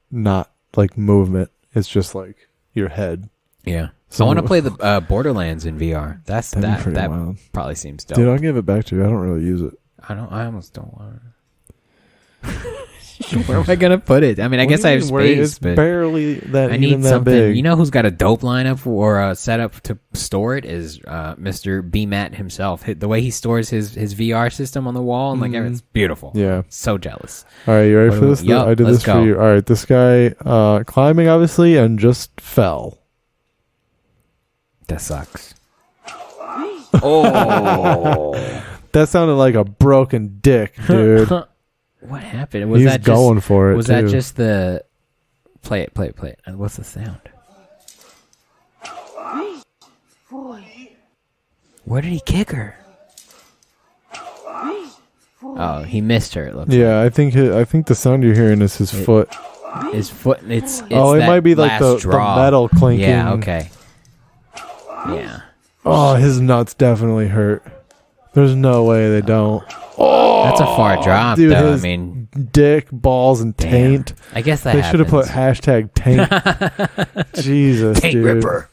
not like movement. It's just like your head. Yeah. So I want to play the Borderlands in VR. That wild. Probably seems dope. Dude, I'll give it back to you. I don't really use it. I almost don't want it. Where am I gonna put it? I mean, I guess I have space, it's but barely that. I need something. Big. You know who's got a dope lineup or setup to store it is Mr. B Matt himself. The way he stores his VR system on the wall and like it's beautiful. Yeah, so jealous. All right, you ready for this? I did this for you. All right, this guy climbing obviously and just fell. That sucks. Oh. That sounded like a broken dick, dude. What happened? He's going for it. Was that just the play it? What's the sound? Where did he kick her? Oh, he missed her. It looks. Yeah, like. I think the sound you're hearing is his foot. His foot. It's it might be like the metal clinking. Yeah. Okay. Yeah. Oh, his nuts definitely hurt. There's no way they don't. Oh, that's a far drop, dude, though. I mean, dick, balls, and taint. I guess that they should have put #taint. Jesus, taint dude. ripper.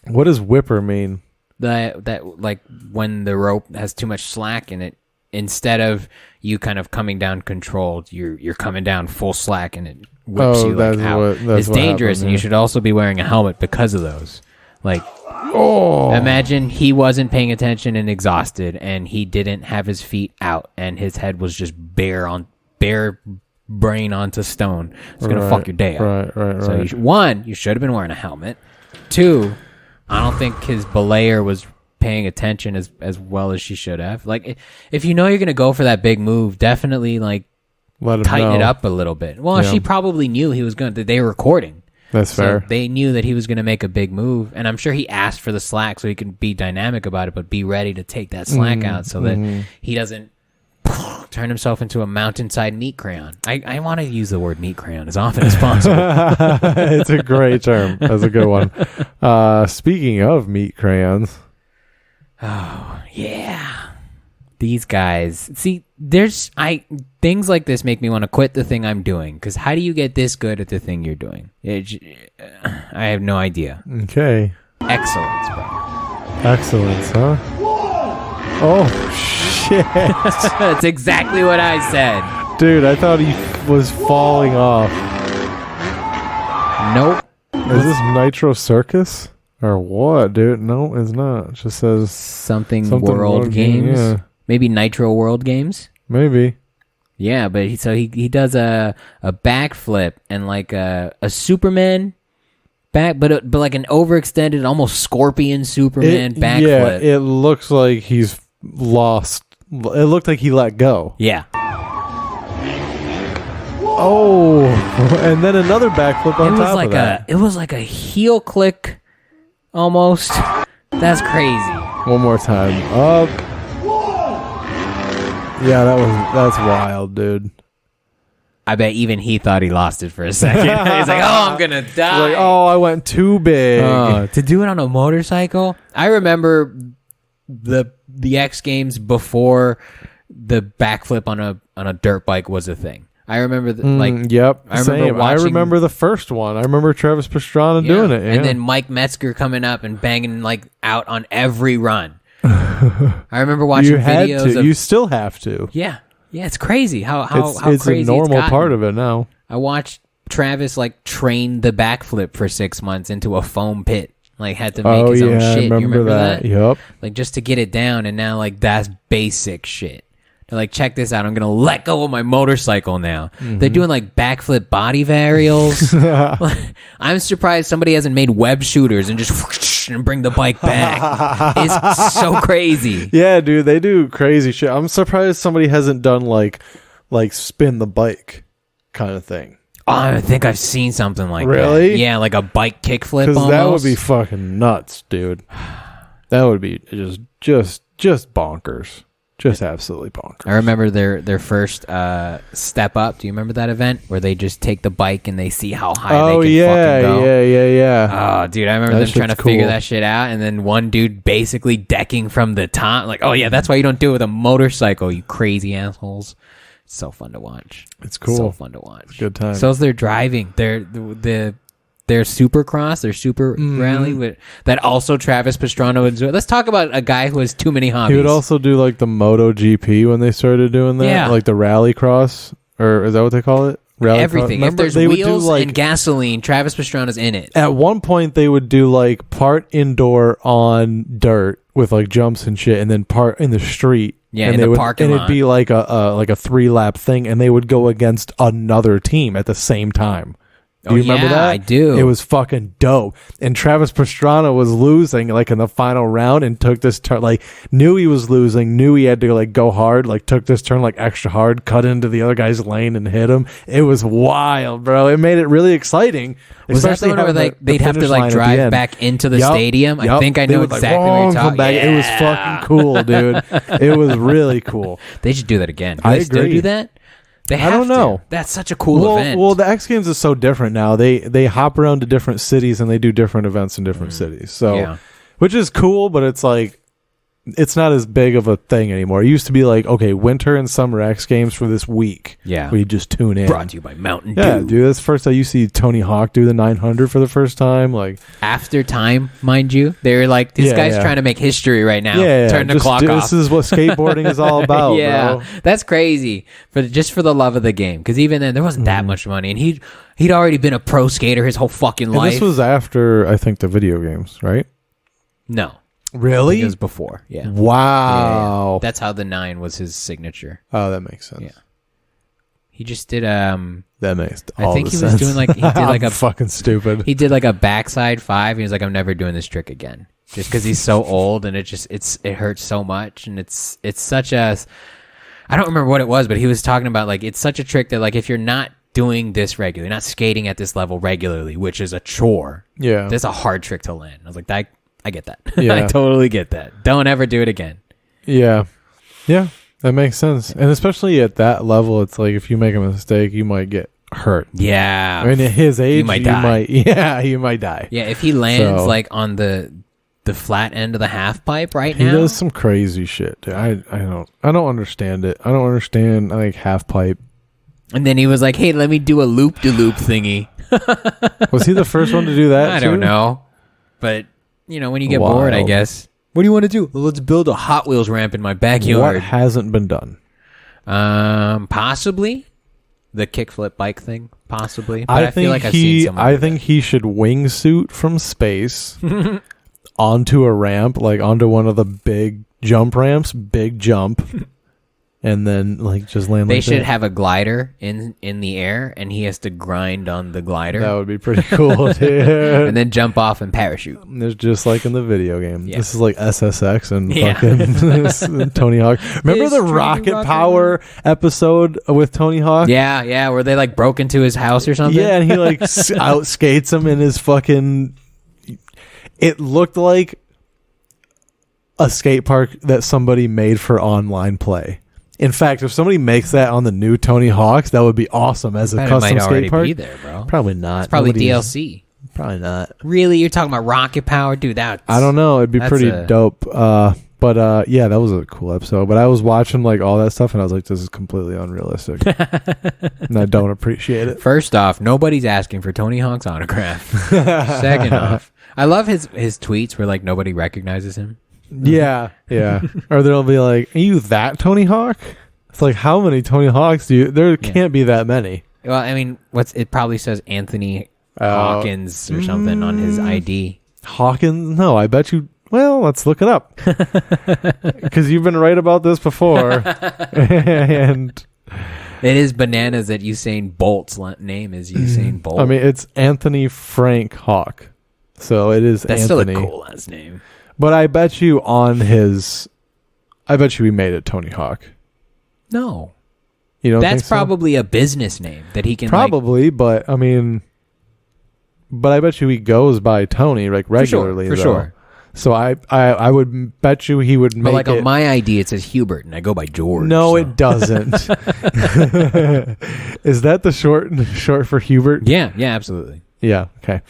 What does whipper mean? That like when the rope has too much slack in it, instead of you kind of coming down controlled, you're coming down full slack and it whips you like out. It's dangerous, and you should also be wearing a helmet because of those. Like. Oh! Imagine he wasn't paying attention and exhausted, and he didn't have his feet out, and his head was just bare brain onto stone. It's gonna fuck your day up. Right. So you should have been wearing a helmet. 2, I don't think his belayer was paying attention as well as she should have. Like, if you know you're gonna go for that big move, definitely like tighten it up a little bit. Well, she probably knew he was going. They were recording. That's fair. They knew that he was going to make a big move, and I'm sure he asked for the slack so he can be dynamic about it, but be ready to take that slack out so that he doesn't turn himself into a mountainside meat crayon. I want to use the word meat crayon as often as possible. It's a great term. That's a good one. Speaking of meat crayons. Oh, yeah. These guys. See, things like this make me want to quit the thing I'm doing, because how do you get this good at the thing you're doing? I have no idea. Okay. Excellence, bro. Excellence, huh? Oh, shit. That's exactly what I said. Dude, I thought he was falling off. Nope. Is this Nitro Circus or what, dude? No, it's not. It just says Something World Games. Yeah, Maybe Nitro World Games. maybe. Yeah, but he does a backflip and like a Superman back, but like an overextended, almost Scorpion Superman backflip. Yeah, it looks like he's lost. It looked like he let go. Yeah. Oh, and then another backflip on top of that. It was like a heel click, almost. That's crazy. One more time. Up. Yeah, that's wild, dude. I bet even he thought he lost it for a second. He's like, "Oh, I'm gonna die." Like, oh, I went too big. To do it on a motorcycle. I remember the X Games before the backflip on a dirt bike was a thing. I remember Yep. I remember same. I remember the first one. I remember Travis Pastrana doing it. Yeah. And then Mike Metzger coming up and banging like out on every run. I remember watching you had videos to. of, you still have to. Yeah, it's crazy how It's crazy a normal it's part of it now. I watched Travis like train the backflip for 6 months into a foam pit. Like had to make his own shit. I You remember that? Yep. Like just to get it down, and now like that's basic shit. They're like, check this out. I'm gonna let go of my motorcycle now. They're doing like backflip body varials. I'm surprised somebody hasn't made web shooters and just and bring the bike back. It's so crazy. Yeah, dude, they do crazy shit. I'm surprised somebody hasn't done like spin the bike kind of thing. Oh, I think I've seen something like that. Really? Yeah, like a bike kickflip. Because Almost. that would be fucking nuts, dude. That would be just bonkers. Just absolutely bonkers. I remember their first step up. Do you remember that event where they just take the bike and they see how high they can fucking go? Yeah. Oh, dude, I remember them trying to figure that shit out, and then one dude basically decking from the top. Like, oh yeah, that's why you don't do it with a motorcycle, you crazy assholes. It's so fun to watch. It's cool. So fun to watch. It's a good time. So is their driving. Their Supercross, their Super Rally, with that also Travis Pastrana would do. Let's talk about a guy who has too many hobbies. He would also do like the MotoGP when they started doing that. Yeah. Like the rally cross, or is that what they call it? Rally everything. cross? If there's they would do, wheels like, and gasoline, Travis Pastrana's in it. At one point, they would do like part indoor on dirt with like jumps and shit, and then part in the street. Yeah, and in they the would, parking and lot. it'd be like a 3-lap thing, and they would go against another team at the same time. Do you remember that? I do. It was fucking dope. And Travis Pastrana was losing like in the final round and took this turn, like knew he was losing, knew he had to like go hard, like took this turn like extra hard, cut into the other guy's lane and hit him. It was wild, bro. It made it really exciting. Was that the one where like they'd have to like drive back into the stadium? I think I know exactly what you're talking about. It was fucking cool, dude. It was really cool. They should do that again. Do I they still agree. do that? They have I don't know. to. That's such a cool event. Well, the X Games is so different now. They hop around to different cities and they do different events in different cities. So, Yeah. which is cool, but it's like it's not as big of a thing anymore. It used to be like, okay, winter and summer X Games for this week. Yeah. where you just tune in. Brought to you by Mountain Dew. Yeah, dude. That's the first time you see Tony Hawk do the 900 for the first time. Like After time, mind you, they were like, "This guy's trying to make history right now. Turn the clock off." This is what skateboarding is all about. Yeah, bro. that's crazy. But just for the love of the game, because even then there wasn't that much money, and he'd already been a pro skater his whole fucking And life. this was after I think the video games, right? no, Really? it was before. Yeah. Wow. Yeah. That's how the 9 was his signature. Oh, that makes sense. Yeah. He just did That makes all I think the he sense. was doing like he did like I'm a fucking stupid. he did like a backside 5. He was like, I'm never doing this trick again, just because he's so old and it hurts so much, and it's such a, I don't remember what it was, but he was talking about like it's such a trick that like if you're not doing this regularly, not skating at this level regularly, which is a chore, Yeah. that's a hard trick to land. I was like, I get that. Yeah. I totally get that. Don't ever do it again. Yeah. Yeah. That makes sense. And especially at that level, it's like if you make a mistake, you might get hurt. Yeah. I mean, at his age, you might die. You might die. Yeah, if he lands So- like on the flat end of the half pipe right He now. does some crazy shit. Dude. I don't understand it. I don't understand like half pipe. And then he was like, "Hey, let me do a loop-de-loop thingy." Was he the first one to do that? I too? don't know. But, when you get bored, I Wild. guess. What do you want to do? Well, let's build a Hot Wheels ramp in my What backyard. hasn't been done? Possibly the kickflip bike thing, possibly. But I feel like I've seen someone. I think he should wingsuit from space onto a ramp, like onto one of the big jump ramps, big jump, and then like just land. They like should that. have a glider in the air, and he has to grind on the glider. That would be pretty cool, dude. And then jump off and parachute. It's just like in the video game. Yeah. This is like SSX and Yeah. fucking Tony Hawk. Remember the Rocket Power episode with Tony Hawk? Yeah, where they like broke into his house or something. Yeah, and he like out skates him in his fucking. It looked like a skate park that somebody made for online play. In fact, if somebody makes that on the new Tony Hawks, that would be awesome as a Bet it custom might already skate park. be there, bro. Probably not. It's probably Nobody is- DLC. Probably not. Really, you're talking about Rocket Power, dude? That I don't know. It'd be That's pretty a- dope. But yeah, that was a cool episode. But I was watching like all that stuff, and I was like, "This is completely unrealistic," and I don't appreciate it. First off, nobody's asking for Tony Hawk's autograph. Second off, I love his tweets where like nobody recognizes him. Yeah, yeah. Or they'll be like, "Are you that Tony Hawk?" It's like, how many Tony Hawks do you? There can't be that many. Well, I mean, it probably says Anthony Hawkins or something on his ID. Hawkins? No, I bet you. Well, let's look it up because you've been right about this before, and It is bananas that Usain Bolt's name is Usain Bolt. I mean it's Anthony Frank Hawk, so it is that's Anthony. still a cool last name. But I bet you he made it Tony Hawk. No, You don't that's think so? probably a business name that he can Probably, but I mean, but I bet you he goes by Tony like regularly. for though. sure. So I would bet you he would But make like it. on my ID, it says Hubert, and I go by George. No, so. it doesn't. Is that the short for Hubert? Yeah, absolutely. Yeah. Okay.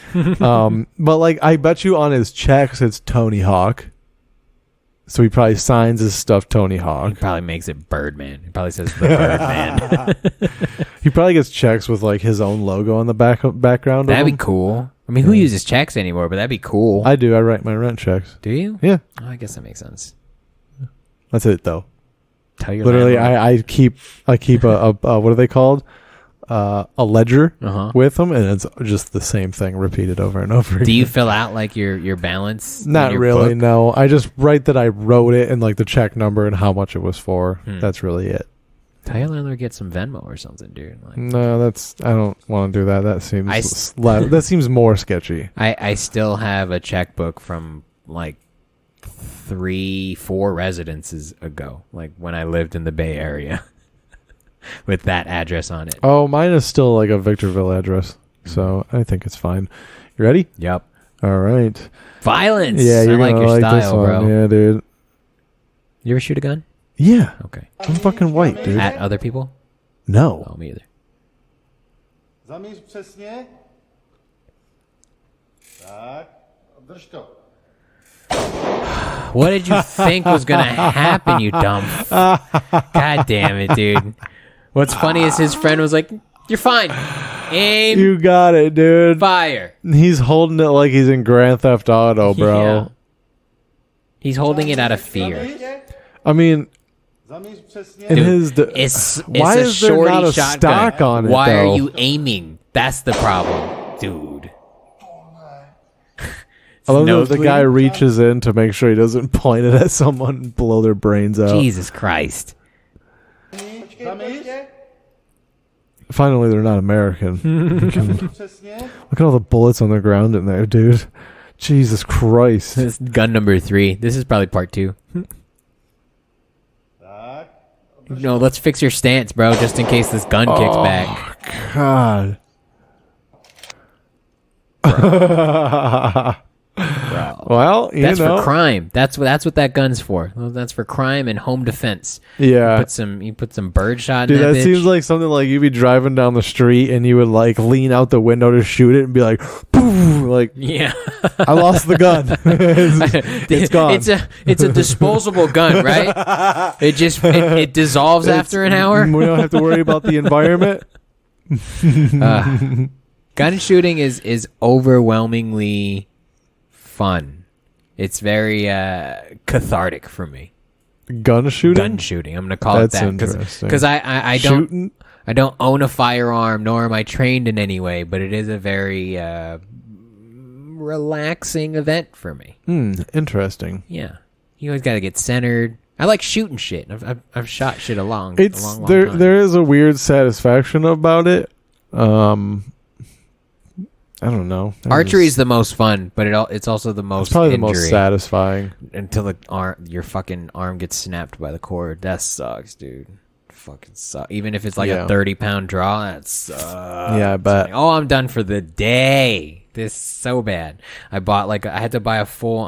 But like, I bet you on his checks it's Tony Hawk. So he probably signs his stuff Tony Hawk. He probably makes it Birdman. He probably says the Birdman. He probably gets checks with like his own logo on the background. of That'd be them. cool. I mean, who uses checks anymore? But that'd be cool. I do. I write my rent checks. Do you? Yeah. Oh, I guess that makes sense. That's it though. Tell your Literally, landlord. I keep a what are they called? A ledger Uh-huh. with them, and it's just the same thing repeated over and over. Do you again. fill out like your balance? in Not your really. book? No, I just write that I wrote it and like the check number and how much it was for. That's really it. Tell your landlord to get some Venmo or something, dude. Like, No, I don't want to do that. That seems I that seems more sketchy. I still have a checkbook from like 3-4 residences ago, like when I lived in the Bay Area, with that address on it. Oh, mine is still like a Victorville address, so I think it's fine. You ready? Yep. All right. Violence. Yeah, you're I like gonna your like this style, one. bro. Yeah, dude. You ever shoot a gun? Yeah, Okay. I'm fucking white, dude. At other people? No. Oh, me either. Zamierz wczesnie. Tak. Drž to. What did you think was gonna happen, you dumb? God damn it, dude. What's funny is his friend was like, "You're fine. Aim, You got it, dude. fire." He's holding it like he's in Grand Theft Auto, bro. Yeah. He's holding it out of fear. I mean, Zamierz wczesnie. in his. It's Why a is there shorty not a shotgun. stock on it, Why though? are you aiming? That's the problem, dude. I love that the Nosebleed? guy reaches in to make sure he doesn't point it at someone and blow their brains out. Jesus Christ. Zamierz Finally, they're not American. wczesnie. Look at all the bullets on the ground in there, dude. Jesus Christ. This is gun number 3. This is probably part 2. Tak. No, let's fix your stance, bro, just in case this gun kicks back. God. Bro. Well, you That's know. for crime. That's what that gun's for. Well, that's for crime and home defense. Yeah. You put some birdshot Dude, in that that bitch. seems like something like you'd be driving down the street and you would like lean out the window to shoot it and be like, "Poof," like Yeah. I lost the gun. it's gone. It's a disposable gun, right? It dissolves after an hour. We don't have to worry about the environment. Gun shooting is overwhelmingly fun. It's very cathartic for me. Gun shooting. Gun shooting. I'm gonna call That's it that interesting. because I don't. Shooting. I don't own a firearm, nor am I trained in any way, but it is a very relaxing event for me. Interesting. Yeah, you always got to get centered. I like shooting shit. I've shot shit a long It's long there. time. There is a weird satisfaction about it. I don't know. Archery is the most fun, but it's also the most It's probably injury the most satisfying. until your fucking arm gets snapped by the cord. That sucks, dude. Fucking sucks. Even if it's like a 30-pound draw, that sucks. Yeah, I bet. Like, oh, I'm done for the day. This is so bad. I had to buy a full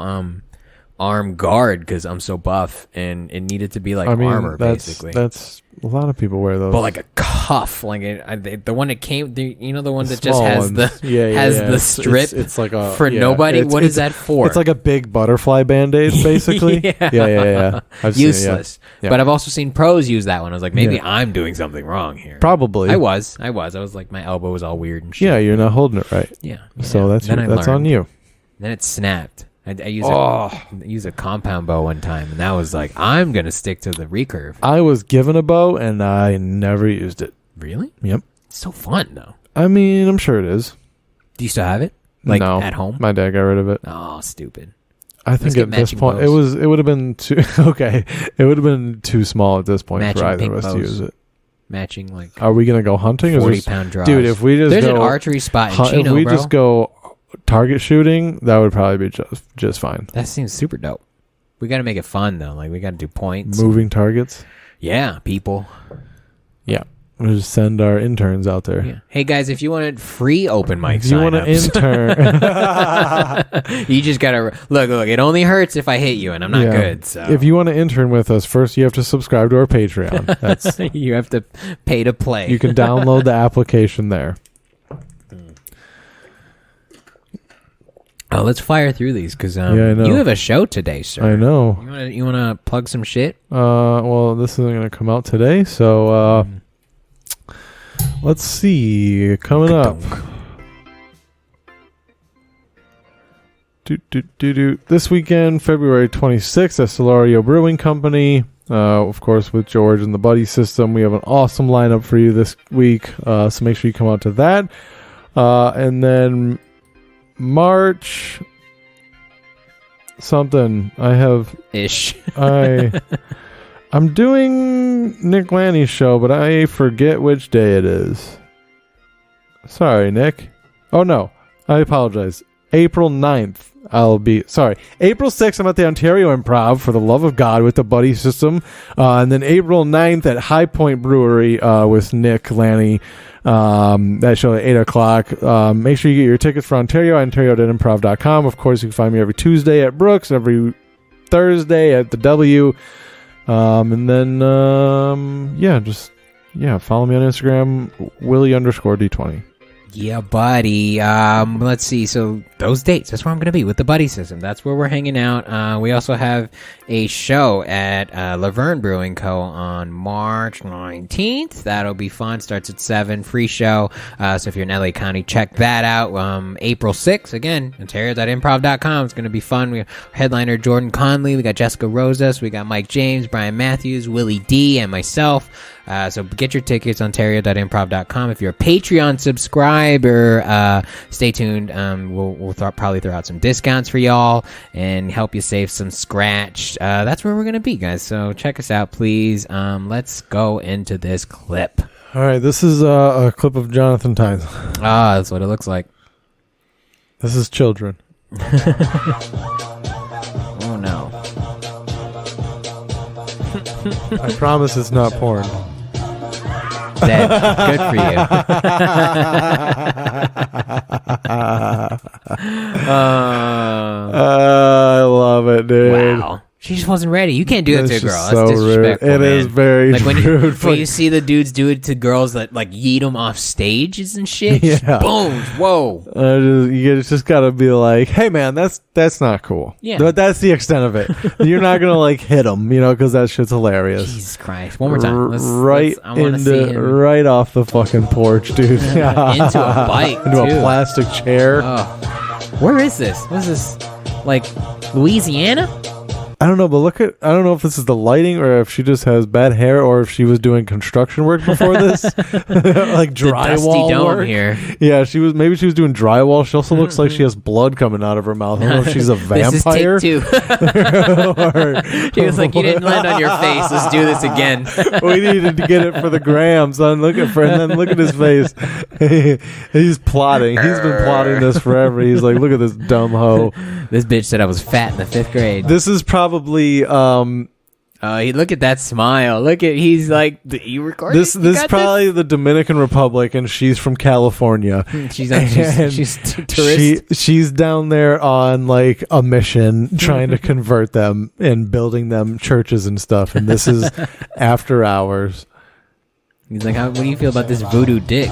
arm guard because I'm so buff, and it needed to be like armor, basically. That's a lot of people wear those. But like a cuff, like the one that came, the one that just small has ones. the strip. It's like a for nobody. What is that for? It's like a big butterfly band-aid, basically. yeah. I've seen it, Useless. Yeah. But I've also seen pros use that one. I was like, maybe I'm doing something wrong here. Probably. I was like, my elbow was all weird and shit. Yeah, you're not holding it right. Yeah. So that's on you. Then it snapped. I used a compound bow one time, and that was like, I'm gonna stick to the recurve. I was given a bow, and I never used it. Really? Yep. It's so fun though. I mean, I'm sure it is. Do you still have it? Like no, at home? My dad got rid of it. Oh, stupid. I think get at this matching point bows. it would have been too okay. It would have been too small at this point Matching for either pink of us to bows. use it. Matching like Are we gonna go hunting? 40-pound draws. Dude, if we just there's go an archery spot in hunt, Chino, if we bro. just go target shooting, that would probably be just fine. That seems super dope. We got to make it fun though. Like we got to do points. Moving targets. Yeah, people. Yeah, we'll just send our interns out there. Yeah. Hey guys, if you want free open mic If you want to intern, you just gotta look. It only hurts if I hit you, and I'm not good. So if you want to intern with us, first you have to subscribe to our Patreon. That's you have to pay to play. you can download the application there. Oh, let's fire through these because I know. you have a show today, sir. I know. You wanna plug some shit? Well, this isn't going to come out today, so let's see. Coming up. This weekend, February 26th, at Solario Brewing Company. Of course, with George and the Buddy System. We have an awesome lineup for you this week, so make sure you come out to that. And then March something. I'm doing Nick Lanny's show, but I forget which day it is. Sorry, Nick. Oh no, I apologize. April 9th. April 6th, I'm at the Ontario Improv, for the love of God, with the Buddy System. And then April 9th at High Point Brewery with Nick Lanny. That show at 8 o'clock. Make sure you get your tickets for Ontario at ontario.improv.com. Of course, you can find me every Tuesday at Brooks, every Thursday at the W. And then, follow me on Instagram, Willie_D20. Yeah, buddy. Let's see. So those dates, that's where I'm going to be with the Buddy System. That's where we're hanging out. We also have a show at Laverne Brewing Co. on March 19th. That'll be fun. Starts at 7. Free show. So if you're in LA County, check that out. April 6th, again, ontario.improv.com. It's going to be fun. We have headliner Jordan Conley. We got Jessica Rosas. We got Mike James, Brian Matthews, Willie D, and myself. So get your tickets, ontario.improv.com. If you're a Patreon subscriber, stay tuned. We'll probably throw out some discounts for y'all and help you save some scratch. That's where we're going to be, guys. So check us out, please. Let's go into this clip. All right, this is a clip of Jonathan Tynes. That's what it looks like. This is children. Oh, no. I promise it's not porn. Dead. Good for you. I love it, dude. Wow. She just wasn't ready. You can't do it to a That's girl. just That's so rude. disrespectful, It man. is very like when rude. when you see the dudes do it to girls that like yeet them off stages and shit. Yeah. Boom. Whoa. You just gotta be like, hey man, that's not cool. Yeah. But that's the extent of it. You're not gonna like hit them, because that shit's hilarious. Jesus Christ. One more time. I want to see into him right off the fucking porch, dude. into a bike. Into too. a plastic chair. Oh. Where is this? What is this? Like Louisiana? I don't know, but I don't know if this is the lighting or if she just has bad hair or if she was doing construction work before this. Like drywall dome work. here. Yeah, maybe she was doing drywall. She also looks like she has blood coming out of her mouth. I don't know if she's a vampire. This is take 2. She was like, you didn't land on your face. Let's do this again. We needed to get it for the gram, son. Look at his face. He's plotting. He's been plotting this forever. He's like, look at this dumb hoe. This bitch said I was fat in the 5th grade. This is probably look at that smile. He's like, you recorded? this is probably the Dominican Republic, and she's from California. She's tourist. She's down there on like a mission, trying to convert them and building them churches and stuff. And this is after hours. He's like, what do you feel about this voodoo dick?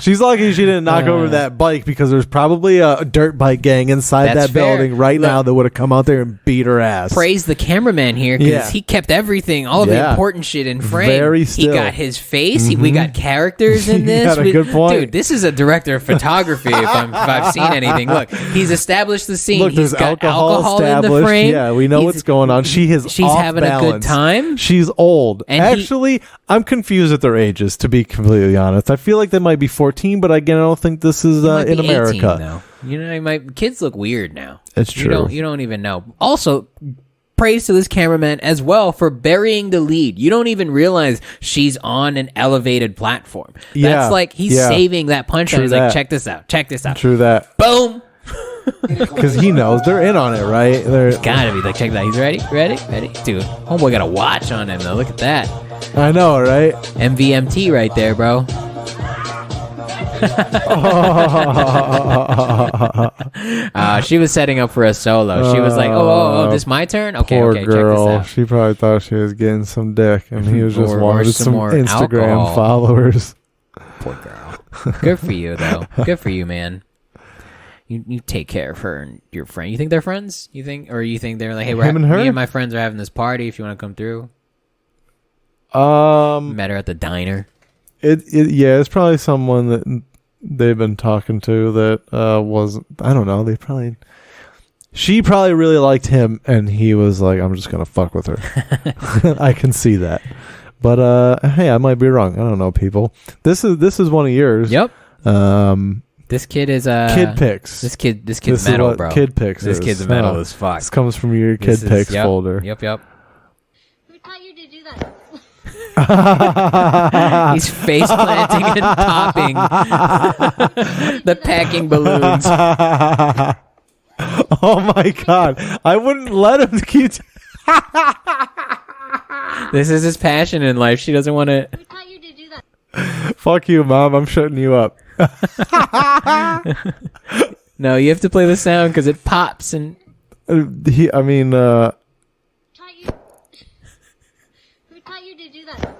She's lucky she didn't knock over that bike, because there's probably a dirt bike gang inside That's that fair. building right now that would have come out there and beat her ass. Praise the cameraman here, because he kept everything, all the important shit in frame. Very still. He got his face. We got characters in this. got a good point. Dude, this is a director of photography. if I've seen anything, look, he's established the scene. Look, He's there's got alcohol in the established. frame. Yeah, we know what's going on. She's having a good time. She's old. And actually, I'm confused at their ages, to be completely honest. I feel like they might be 14, but again, I don't think this is Might in be 18, America. though. You know, kids look weird now. It's true. You don't even know. Also, praise to this cameraman as well for burying the lead. You don't even realize she's on an elevated platform. That's like he's saving that punchline. He's like, check this out. Check this out. True that. Boom. Because he knows they're in on it, right? Gotta be like, check that. He's ready. Dude, homeboy got a watch on him though. Look at that. I know, right? MVMT right there, bro. She was setting up for a solo. She was like, oh, this my turn? Okay, poor check girl. this out. She probably thought she was getting some dick, and he was just Or wanted some some more Instagram alcohol. followers. Poor girl. Good for you, though. Good for you, man. You take care of her and your friend. You think they're friends? You think they're like, hey, Him and her? me and my friends are having this party. If you want to come through. Met her at the diner. It's probably someone that they've been talking to that wasn't. I don't know. She probably really liked him, and he was like, I'm just gonna fuck with her. I can see that. But hey, I might be wrong. I don't know, people. This is one of yours. Yep. This kid is Kidpix. This kid's metal, bro. Kidpix. This kid's metal as fuck. This comes from your Kidpix folder. Yep. Who taught you to do that? He's face planting and popping the packing balloons. Oh my god! I wouldn't let him keep. This is his passion in life. She doesn't want to. Who taught you to do that? Fuck you, Mom. I'm shutting you up. No, you have to play the sound because it pops and. Taught you. Who taught you to do that?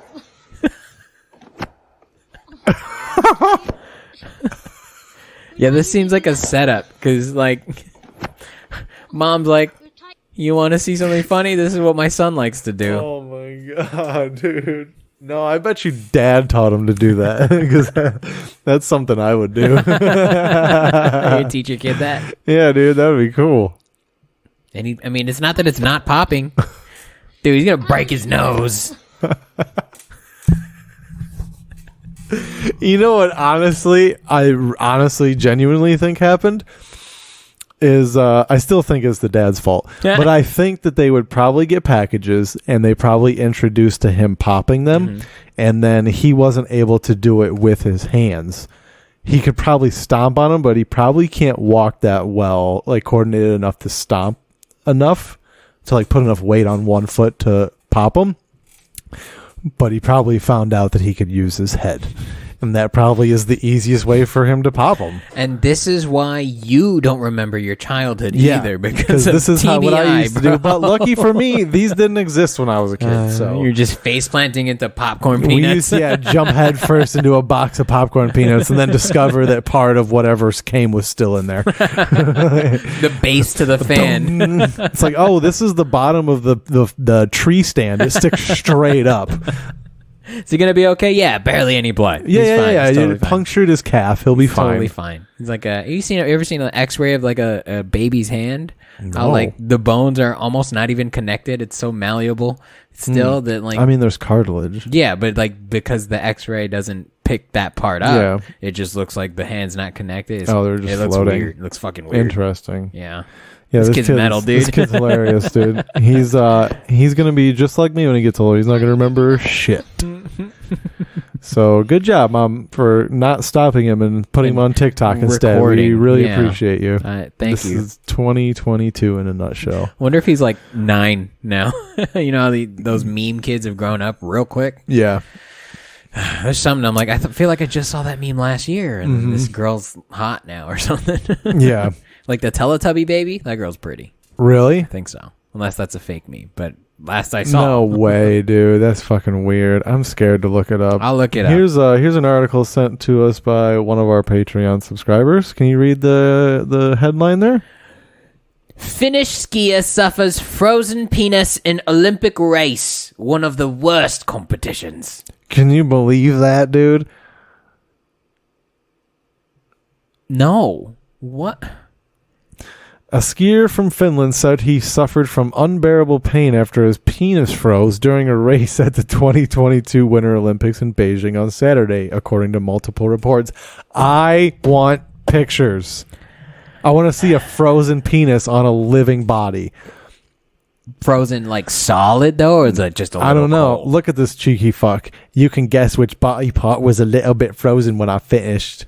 Yeah, this seems like a setup because, like, Mom's like, Who taught you want to see something funny? This is what my son likes to do. Oh my god, dude. No, I bet you Dad taught him to do that because that's something I would do. You teach your kid that? Yeah, dude, that would be cool. And it's not that it's not popping. Dude, he's going to break his nose. You know what, I genuinely think happened is I still think it's the dad's fault. But I think that they would probably get packages and they probably introduced to him popping them, and then he wasn't able to do it with his hands. He could probably stomp on them, but he probably can't walk that well, like coordinated enough to stomp enough to like put enough weight on one foot to pop them. But he probably found out that he could use his head. And that probably is the easiest way for him to pop them. And this is why you don't remember your childhood either, because this is TBI, what I used to do. bro. But lucky for me, these didn't exist when I was a kid. So You're just face planting into popcorn we peanuts. used to jump head first into a box of popcorn peanuts and then discover that part of whatever came was still in there. The base to the fan. It's like, oh, this is the bottom of the tree stand. It sticks straight up. Is he gonna be okay? Yeah, barely any blood. Yeah, He's fine. yeah. He's You totally fine. punctured his calf. He'll be fine. Totally fine. He's like you ever seen an X-ray of like a baby's hand? No. How like the bones are almost not even connected. It's so malleable still that like. I mean, there's cartilage. Yeah, but like because the X-ray doesn't pick that part up, Yeah. it just looks like the hand's not connected. They're just it looks floating. weird. It looks fucking weird. Interesting. Yeah. Yeah, This kid's metal, dude. This kid's hilarious, dude. He's gonna be just like me when he gets older. He's not gonna remember shit. So good job, Mom, for not stopping him and putting him on TikTok instead. We Recording, really yeah. appreciate you. Thank This you. is 2022 in a nutshell. Wonder if he's like 9 now. You know how those meme kids have grown up real quick. Yeah. There's something I'm like, feel like I just saw that meme last year, and this girl's hot now or something. Yeah. Like the Teletubby baby, that girl's pretty. Really? I think so, unless that's a fake meme. But last I saw, No way, dude. That's fucking weird. I'm scared to look it up. I'll look it up. Here's an article sent to us by one of our Patreon subscribers. Can you read the headline there? Finnish skier suffers frozen penis in Olympic race. One of the worst competitions. Can you believe that, dude? No. What? A skier from Finland said he suffered from unbearable pain after his penis froze during a race at the 2022 Winter Olympics in Beijing on Saturday, according to multiple reports. I want pictures. I want to see a frozen penis on a living body. Frozen like solid though, or is it just a little I don't know. cold? Look at this cheeky fuck. You can guess which body part was a little bit frozen when I finished.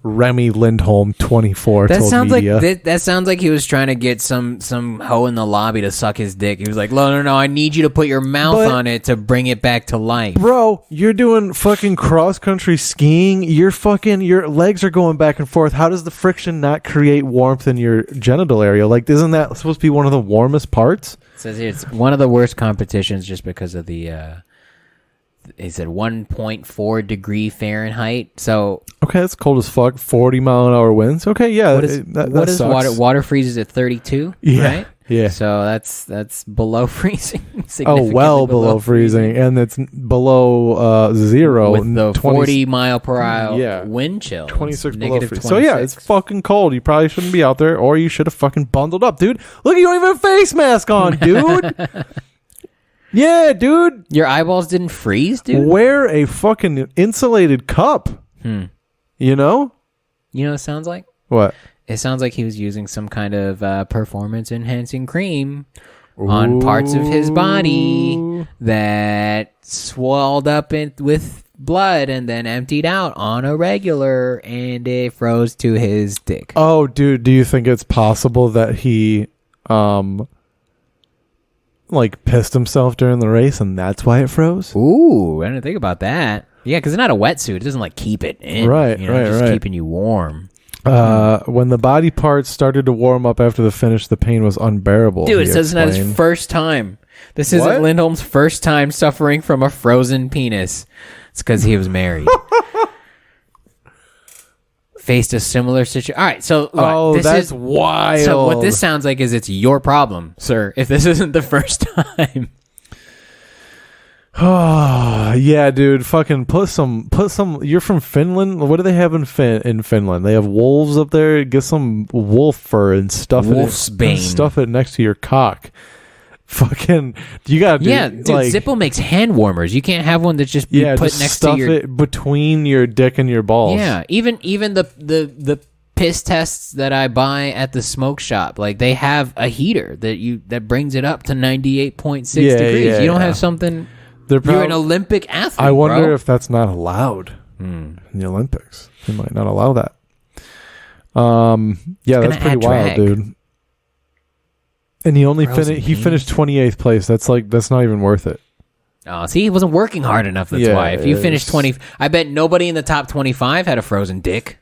Remy Lindholm, 24, That told sounds media. like that sounds like he was trying to get some hoe in the lobby to suck his dick. He was like, no, I need you to put your mouth But- on it to bring it back to life. Bro, you're doing fucking cross-country skiing. Your legs are going back and forth. How does the friction not create warmth in your genital area? Like, isn't that supposed to be one of the warmest parts? It says here it's one of the worst competitions just because of the he said 1.4 degree Fahrenheit. So Okay, that's cold as fuck. 40-mile-an-hour winds. Okay, yeah. what is what is sucks. water freezes at 32, Yeah, right? yeah. So that's below freezing. Oh, Significantly well below freezing. And it's below zero. with the 20 40 mile per hour Yeah. wind chill. 26 below negative freezing. So yeah, it's 26. fucking cold. You probably shouldn't be out there, or you should have fucking bundled up, dude. Look, you don't even have a face mask on, dude. Yeah, dude. Your eyeballs didn't freeze, dude. Wear a fucking insulated cup. You know? You know what it sounds like? What? It sounds like he was using some kind of performance enhancing cream on parts of his body that swelled up with blood and then emptied out on a regular, and it froze to his dick. Oh, dude, do you think it's possible that he like pissed himself during the race and that's why it froze? Ooh, I didn't think about that. Yeah, because it's not a wetsuit. It doesn't like keep it in. Right, you know, right, it's just right. keeping you warm. When the body parts started to warm up after the finish, the pain was unbearable. Dude, it he says it's not his explained. first time. This What? isn't Lindholm's first time suffering from a frozen penis. It's because he was married. Faced a similar situation. All right, so what, Oh, this that's is wild. So what this sounds like is it's your problem, sir. If this isn't the first time. Oh, yeah, dude. Fucking put some. You're from Finland. What do they have in Finland? They have wolves up there. Get some wolf fur and stuff Wolf's it. bane. Stuff it next to your cock. Fucking, you gotta do. Yeah, dude, like, Zippo makes hand warmers. You can't have one that's just yeah, put just next stuff to your. it between your dick and your balls. Yeah, even the piss tests that I buy at the smoke shop, like they have a heater that brings it up to 98.6 Yeah, degrees. yeah, You don't yeah. have something. They're You're an Olympic athlete. I wonder bro. if that's not allowed in the Olympics. They might not allow that. Yeah, gonna that's pretty add wild, drag. dude. And he only Frozen finished. He finished 28th place. That's not even worth it. Oh, see, he wasn't working hard enough. That's Yeah, why. If you it's- finished 20, I bet nobody in the top 25 had a frozen dick.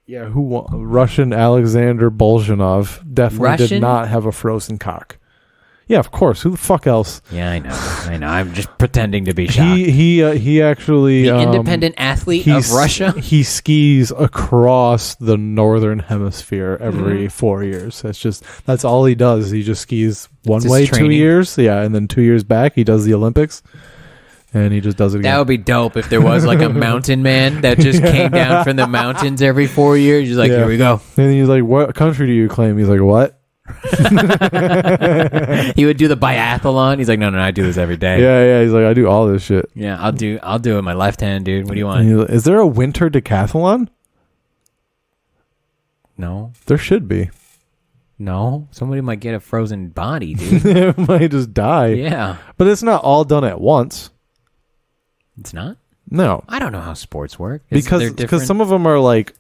Yeah, who won? Russian Alexander Bolshanov definitely Russian? did not have a frozen cock. Yeah, of course. Who the fuck else? Yeah, I know. I'm just pretending to be shocked. He actually The independent athlete of Russia. He skis across the northern hemisphere every 4 years. That's all he does. He just skis one It's his way training. 2 years, yeah, and then 2 years back he does the Olympics. and he just does it again. That would be dope if there was like a mountain man that just came down from the mountains every 4 years. He's like, Yeah. here we go. And he's like, what country do you claim? He's like, what? He would do the biathlon. He's like, no, I do this every day. Yeah. He's like, I do all this shit. Yeah, I'll do it with my left hand, dude. What do you And want? he's like, is there a winter decathlon? No. There should be. No. Somebody might get a frozen body, dude. It might just die. Yeah. But it's not all done at once. It's not? No. I don't know how sports work. They're Because different? some of them are like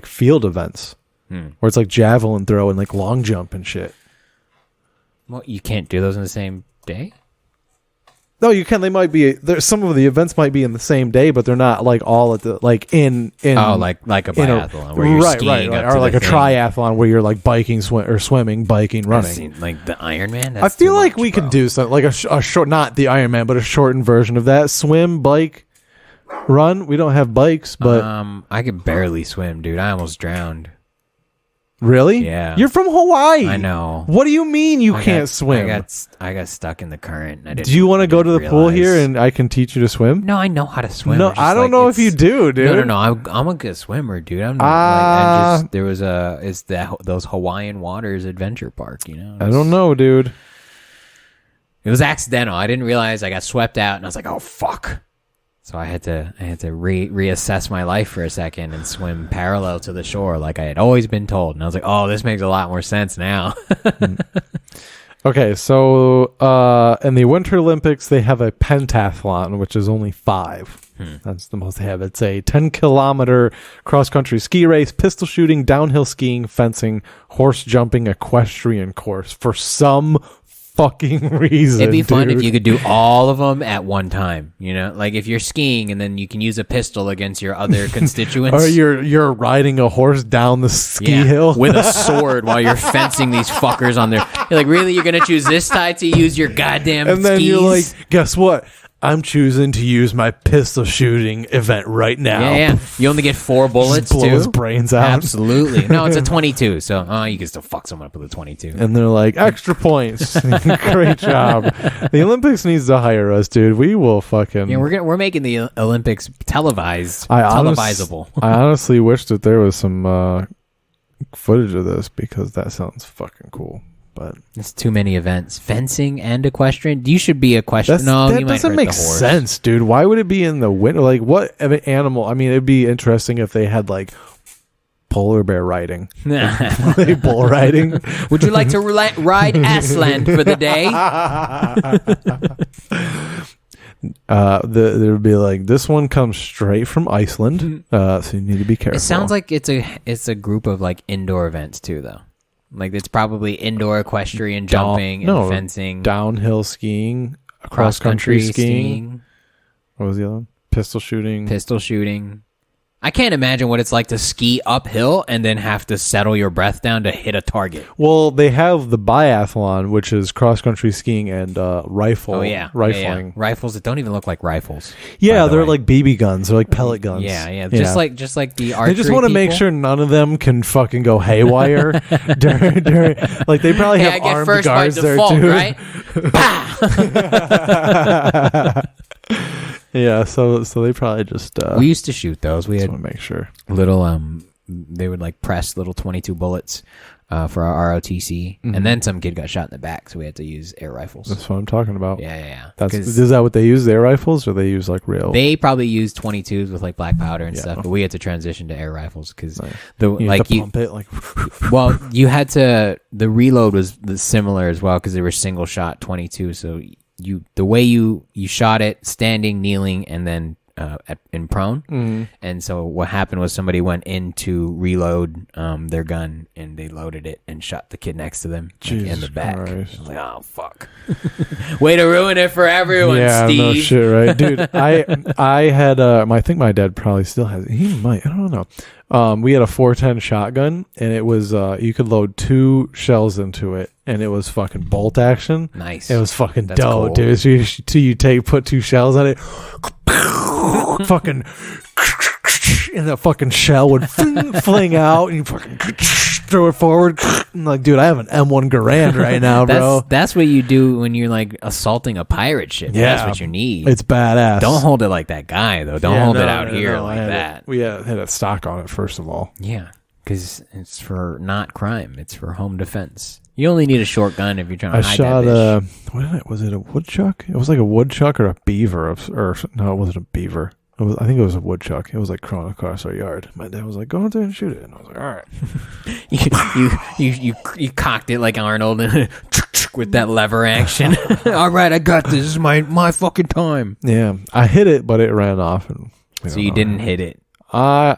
field events. Where it's like javelin throw and like long jump and shit. Well, you can't do those in the same day? No, you can. They might be. Some of the events might be in the same day, but they're not like all at the like in. Oh, like a biathlon where you're skiing up or to like the a thing. triathlon where you're like biking, swimming, biking, I've running. seen, like the Iron Man. I feel like we could do something like a short, not the Iron Man, but a shortened version of that. Swim, bike, run. We don't have bikes, but I could barely swim, dude. I almost drowned. really, Yeah. you're from Hawaii. I know. What do you mean you I can't got- swim? I got stuck in the current. And I Do you want to go to the didn't pool here realize. and I can teach you to swim? No, I know how to swim. No, It's just I don't like know if you do, dude. No. I'm a good swimmer, dude. I'm not, there was those Hawaiian Waters Adventure Park. You know, I don't know, dude. It was accidental. I didn't realize I got swept out, and I was like, "Oh fuck!" So I had to reassess my life for a second and swim parallel to the shore, like I had always been told. And I was like, "Oh, this makes a lot more sense now." Okay, so in the Winter Olympics, they have a pentathlon, which is only 5. That's the most they have. It's a 10-kilometer cross-country ski race, pistol shooting, downhill skiing, fencing, horse jumping, equestrian course. For some fucking reason, It'd be fun dude. if you could do all of them at one time. You know, like if you're skiing and then you can use a pistol against your other constituents. Or you're riding a horse down the ski hill with a sword while you're fencing these fuckers on there. You're like, really? You're gonna choose this side to use your goddamn and then skis? you're like, guess what? I'm choosing to use my pistol shooting event right now. yeah. You only get 4 bullets Just blow too. his brains out. Absolutely. No, it's a 22. So you can still fuck someone up with a 22. And they're like, extra points. Great job. The Olympics needs to hire us, dude. We will fucking. Yeah, we're making the Olympics televisable. I honestly wish that there was some footage of this because that sounds fucking cool. But It's too many events. Fencing and equestrian. You should be equestrian. No, that you might doesn't hurt make the horse. sense, dude. Why would it be in the winter? Like, what animal? I mean, it'd be interesting if they had like polar bear riding, like bull riding. Would you like to ride Aslan for the day? There would be like, this one comes straight from Iceland, so you need to be careful. It sounds like it's a group of like indoor events too, though. Like it's probably indoor equestrian jumping and fencing, downhill skiing, cross country skiing. What was the other one? Pistol shooting. Pistol shooting. I can't imagine what it's like to ski uphill and then have to settle your breath down to hit a target. Well, they have the biathlon, which is cross-country skiing and rifling. Yeah. Rifles that don't even look like rifles. Yeah, by the they're way. like BB guns. They're like pellet guns. Yeah. Just like the archery. They just want to make people. sure none of them can fucking go haywire during like they probably Hey, have I get armed first by guards there default, too. right? Bah! Yeah, so they probably just We used to shoot those. We just had want to make sure. little they would like press little 22 bullets for our ROTC, and then some kid got shot in the back, so we had to use air rifles. That's what I'm talking about. Yeah. Is that what they use? Their rifles, or they use like real? They probably used 22s with like black powder and Yeah. stuff, but we had to transition to air rifles because you have to pump it like. well, you had to. The reload was similar as well because they were single shot 22. So the way you shot it, standing, kneeling, and then in prone. And so what happened was somebody went in to reload their gun and they loaded it and shot the kid next to them in the back. I was like, oh fuck! Way to ruin it for everyone, Yeah, Steve. no shit, right, dude. I had I think my dad probably still has it. He might. I don't know. We had a 410 shotgun, and it was you could load 2 shells into it, and it was fucking bolt action. Nice. It was fucking That's dope, cool. dude. So you put 2 shells on it, fucking. and the fucking shell would fling out, and you fucking throw it forward. I'm like, dude, I have an M1 Garand right now, bro. That's what you do when you're like assaulting a pirate ship. Yeah. That's what you need. It's badass. Don't hold it like that guy though. Don't hold it out here like I had that. We had a stock on it first of all. Yeah, because it's for not crime. It's for home defense. You only need a short gun if you're trying to hide shot that bitch. what was it, a woodchuck? It was like a woodchuck or a beaver, or no, it wasn't a beaver. I think it was a woodchuck. It was like crawling across our yard. My dad was like, "Go out there and shoot it," and I was like, "All right." you cocked it like Arnold with that lever action. All right, I got this. This is my fucking time. Yeah, I hit it, but it ran off. And So you didn't hit it. I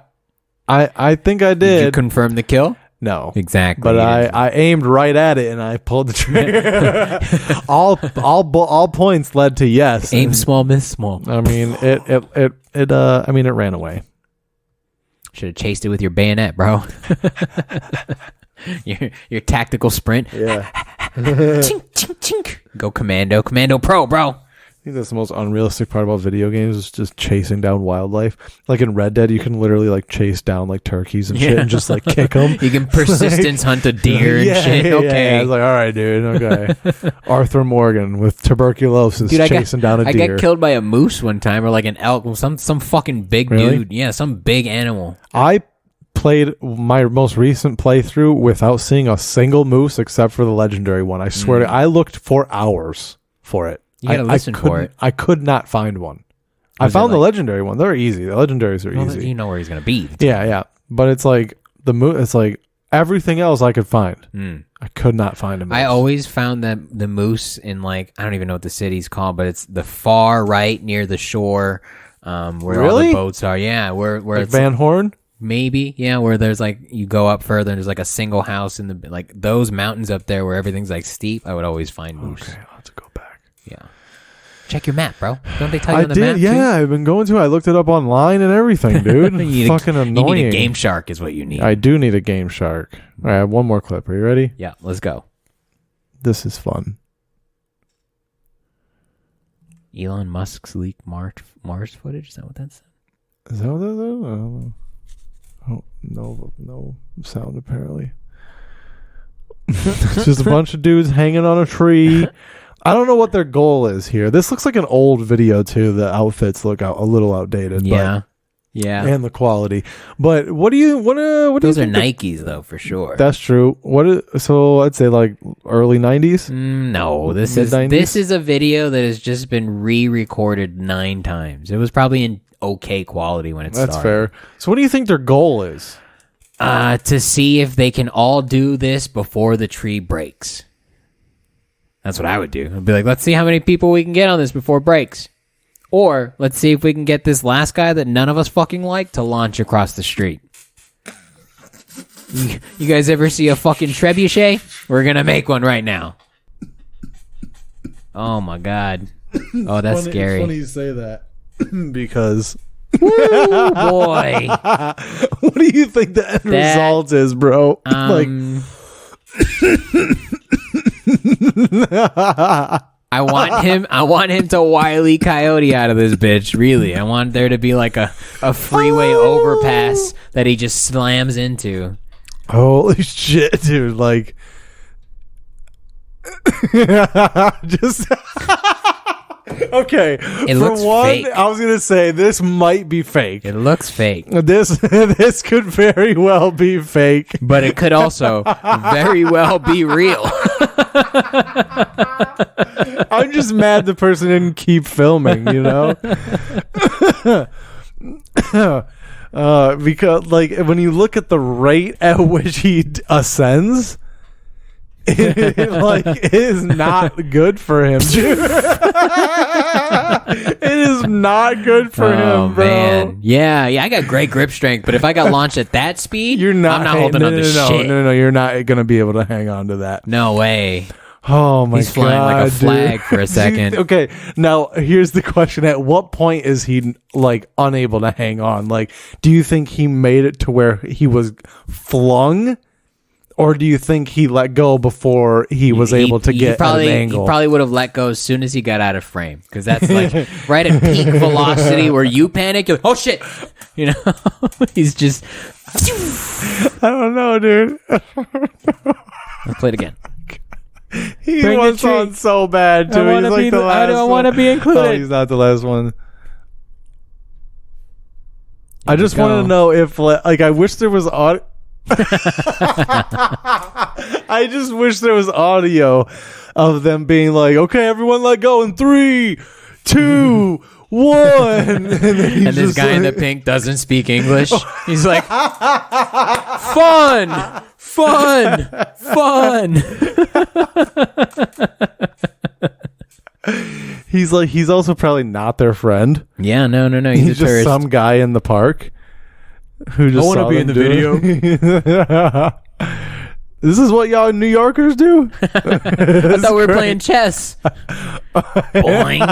think I Did did. you confirm the kill? No, Exactly. but I aimed right at it and I pulled the trigger. all points led to yes. Aim And, small, miss small. I mean, it ran away. Should have chased it with your bayonet, bro. your tactical sprint. Yeah. Chink, chink, chink. Go commando pro, bro. I think that's the most unrealistic part about video games is just chasing down wildlife. Like in Red Dead, you can literally like chase down like turkeys and shit and just like kick them. You can persistence hunt a deer and shit. Okay. Yeah. I was like, all right, dude. Okay. Arthur Morgan with tuberculosis chasing down a deer. I got killed by a moose one time, or like an elk, some fucking big Really? dude. Yeah, some big animal. I played my most recent playthrough without seeing a single moose except for the legendary one. I swear to I looked for hours for it. You gotta listen for it. I could not find one. I Was it found the like- legendary one. They're easy. The legendaries are Well, easy. you know where he's gonna be. Yeah. But it's like it's like everything else I could find. I could not find a moose. I always found that the moose in like I don't even know what the city's called, but it's the far right near the shore, where all Really? the boats are. Yeah, where like it's Van Horn. maybe where there's like you go up further and there's like a single house in the like those mountains up there where everything's like steep. I would always find moose. Okay, I'll have to go back. Yeah, check your map, bro. Don't they tell you I on the did, map? yeah. I've been going to. I looked it up online and everything, dude. You need Fucking annoying. You need a Game Shark, is what you need. I do need a Game Shark. All right, I have one more clip. Are you ready? Yeah, let's go. This is fun. Elon Musk's leaked Mars footage. Is that what that said? Is that what that is? Oh, no sound apparently. It's just a bunch of dudes hanging on a tree. I don't know what their goal is here. This looks like an old video too. The outfits look a little outdated. Yeah, and the quality. But what do you Those are think Nikes though, for sure. That's true. So I'd say like early 90s. No, this Mid-90s? is a video that has just been re-recorded 9 times. It was probably in okay quality when it That's started. fair. So what do you think their goal is? To see if they can all do this before the tree breaks. That's what I would do. I'd be like, let's see how many people we can get on this before it breaks. Or let's see if we can get this last guy that none of us fucking like to launch across the street. You guys ever see a fucking trebuchet? We're gonna make one right now. Oh my god. Oh, that's scary. It's funny you say that because Ooh, boy. what do you think the end result is, bro? I want him to Wile E. Coyote out of this bitch, really. I want there to be like a freeway overpass that he just slams into. Holy shit, dude! Like, just okay. It looks fake. I was gonna say this might be fake. It looks fake. This could very well be fake, But it could also very well be real. I'm just mad the person didn't keep filming, you know? Because like when you look at the rate at which he ascends, it is not good for him, dude. It is not good for him, bro. Man. Yeah, I got great grip strength, but if I got launched at that speed, I'm not holding on to shit. No, you're not gonna be able to hang on to that. No way. Oh my god. He's flying like a dude. flag for a second. Okay, now here's the question. At what point is he like unable to hang on? Like, do you think he made it to where he was flung? Or do you think he let go before he was able to get at an angle? He probably would have let go as soon as he got out of frame, because that's like right at peak velocity where you panic. You're like, oh shit, you know. He's just. I don't know, dude. Let's play it again. He Bring the wants tree. on so bad too. I wanna He's like be the the- last. I don't one. wanna be included. Oh, he's not the last one. I Here we just want go. to know if, like, I wish there was audio. I just wish there was audio of them being like, "Okay, everyone, let go in 3, 2, 1," and then he's And this just guy in the like- pink doesn't speak English. He's like, fun. He's like, he's also probably not their friend. Yeah, no. He's He's a just tourist. some guy in the park who just. I wanna saw be in them the do it. This is what y'all New Yorkers do. I thought we were playing chess. Boing.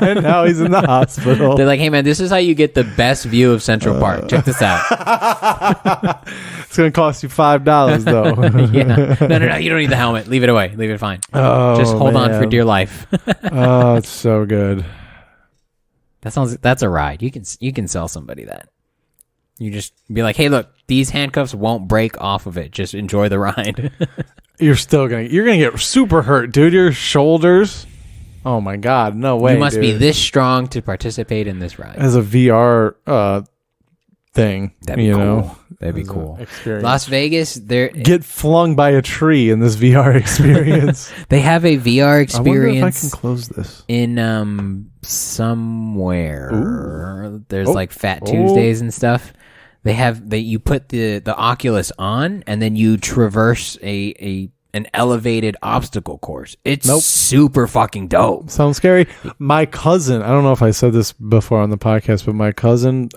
And now he's in the hospital. They're like, hey man, this is how you get the best view of Central Park. Check this out. It's gonna cost you $5 though. Yeah. No. You don't need the helmet. Leave it away. Leave it fine. Oh, Just hold on for man. dear life. Oh, it's so good. That's a ride. You can sell somebody that. You just be like, hey, look, these handcuffs won't break off of it. Just enjoy the ride. You're gonna get super hurt, dude. Your shoulders. Oh my god, no way. You must be dude. this strong to participate in this ride. As a VR thing. That'd be you cool. know? That'd be As a cool. experience. Las Vegas, Get flung by a tree in this VR experience. they have a VR I wonder experience if I can close this. in somewhere. Ooh. There's Oh. like Fat Oh. Tuesdays and stuff. You put the Oculus on and then you traverse an elevated obstacle course. It's Nope. super fucking dope. Sounds scary. My cousin, I don't know if I said this before on the podcast, but my cousin,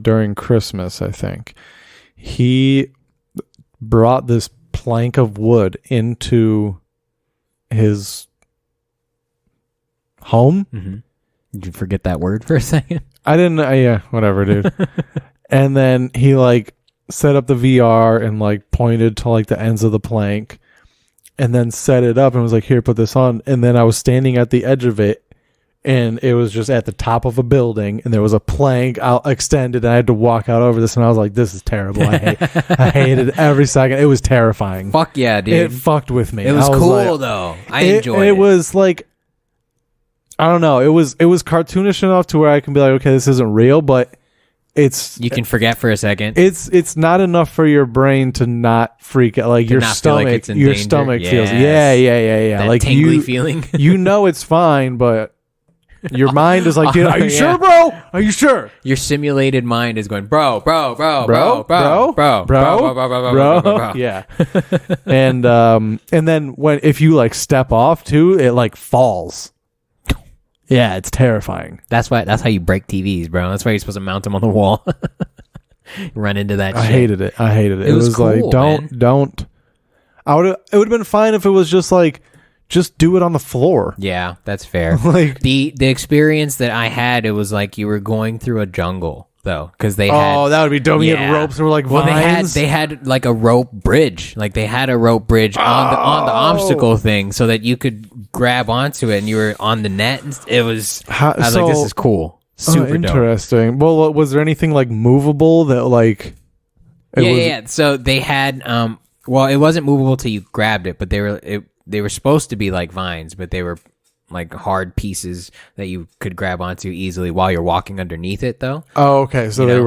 during Christmas, I think, he brought this plank of wood into his home. Mm-hmm. Did you forget that word for a second? I didn't, yeah, whatever, dude. And then he like set up the VR and like pointed to like the ends of the plank and then set it up and was like, here, put this on. And then I was standing at the edge of it and it was just at the top of a building and there was a plank out extended and I had to walk out over this and I was like, this is terrible. I hated it every second. It was terrifying. Fuck yeah, dude. It fucked with me. It was I cool like- though. I enjoyed it. It was like, I don't know. It was cartoonish enough to where I can be like, okay, this isn't real, but You can forget for a second. it's not enough for your brain to not freak out. Like your not feel like stomach, it's in your danger? stomach feels. Yes. Yeah. That Like tingly you, feeling. you know it's fine, but your mind is like, dude, are you Yeah. sure, bro? Are you sure? Your simulated mind is going, bro. Yeah. And then if you like step off too, it like falls. Yeah, it's terrifying. That's how you break TVs, bro. That's why you're supposed to mount them on the wall. Run into that I shit. hated it. It was was cool, like, man. don't. It would have been fine if it was just like, just do it on the floor. Yeah, that's fair. Like- the experience that I had, it was like you were going through a jungle though, because they had. Oh, that would be dope. You had ropes that were like vines. they had like a rope bridge. Like they had a rope bridge on the obstacle thing, so that you could grab onto it, and you were on the net. It was. I was like, this is cool. Super dope. Interesting. Well, was there anything like movable that like? Yeah. So they had. Well, it wasn't movable till you grabbed it, but they were supposed to be like vines, but they were like hard pieces that you could grab onto easily while you're walking underneath it, though. Oh, okay. So they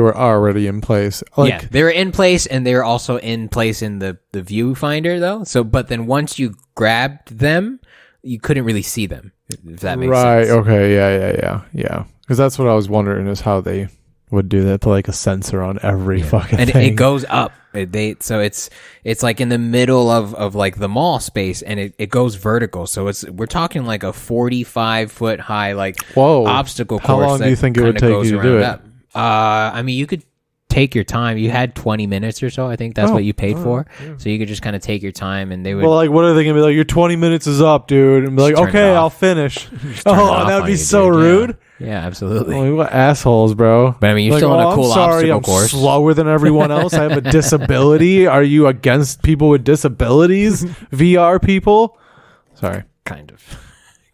were already in place. Like, Yeah, they were in place, and they were also in place in the viewfinder, though. So, but then once you grabbed them, you couldn't really see them. If that makes sense. Right. Okay. Yeah. Because that's what I was wondering is how they would do that. Put like a sensor on every fucking And thing. it goes up. So it's like in the middle of like the mall space, and it goes vertical. So we're talking like a 45-foot high like Whoa. obstacle course. How long do you think it would take you to do it? I mean, you could take your time. You had 20 minutes or so. I think that's what you paid for. So you could just kind of take your time, and they would. Well, like, what are they gonna be like? Your 20 minutes is up, dude, and be like, Just turn it okay, off. I'll finish. turn it Oh, off that would on be you, so dude, yeah. rude. Yeah, absolutely. I mean, what assholes, bro. But I mean, you're still on a cool sorry, obstacle I'm course. slower than everyone else. I have a disability. Are you against people with disabilities? VR people? Sorry. Kind of.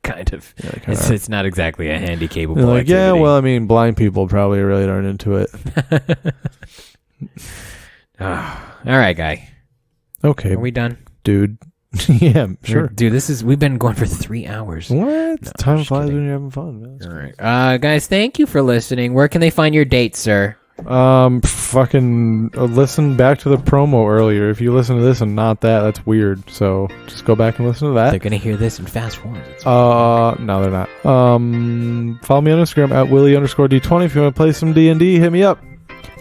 Kind of. Yeah, they kinda are. It's not exactly a handy capable They're like, activity. yeah, well, I mean, blind people probably really aren't into it. All right, guy. Okay, Are we done? dude. Yeah, sure. Dude, we've been going for 3 hours. What? No, Time just flies kidding. when you're having fun, man. All right. Guys, thank you for listening. Where can they find your dates, sir? Fucking listen back to the promo earlier. If you listen to this and not that, that's weird. So just go back and listen to They're that. going to hear this and fast forward. No, they're not. Follow me on Instagram at Willie_D20. If you want to play some D&D, hit me up.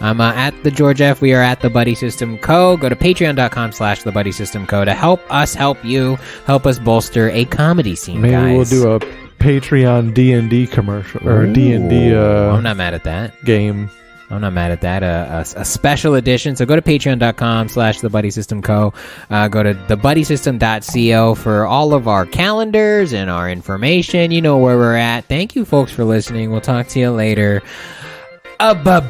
I'm at the George F. We are at the Buddy System Co. Go to patreon.com/the Buddy System Co. to help us help you, help us bolster a comedy scene, Maybe guys. we'll do a Patreon D&D commercial or D&D I'm not mad at that. game. I'm not mad at that. A special edition. So go to patreon.com/the Buddy System Co. Go to thebuddysystem.co for all of our calendars and our information. You know where we're at. Thank you, folks, for listening. We'll talk to you later. Bye-bye.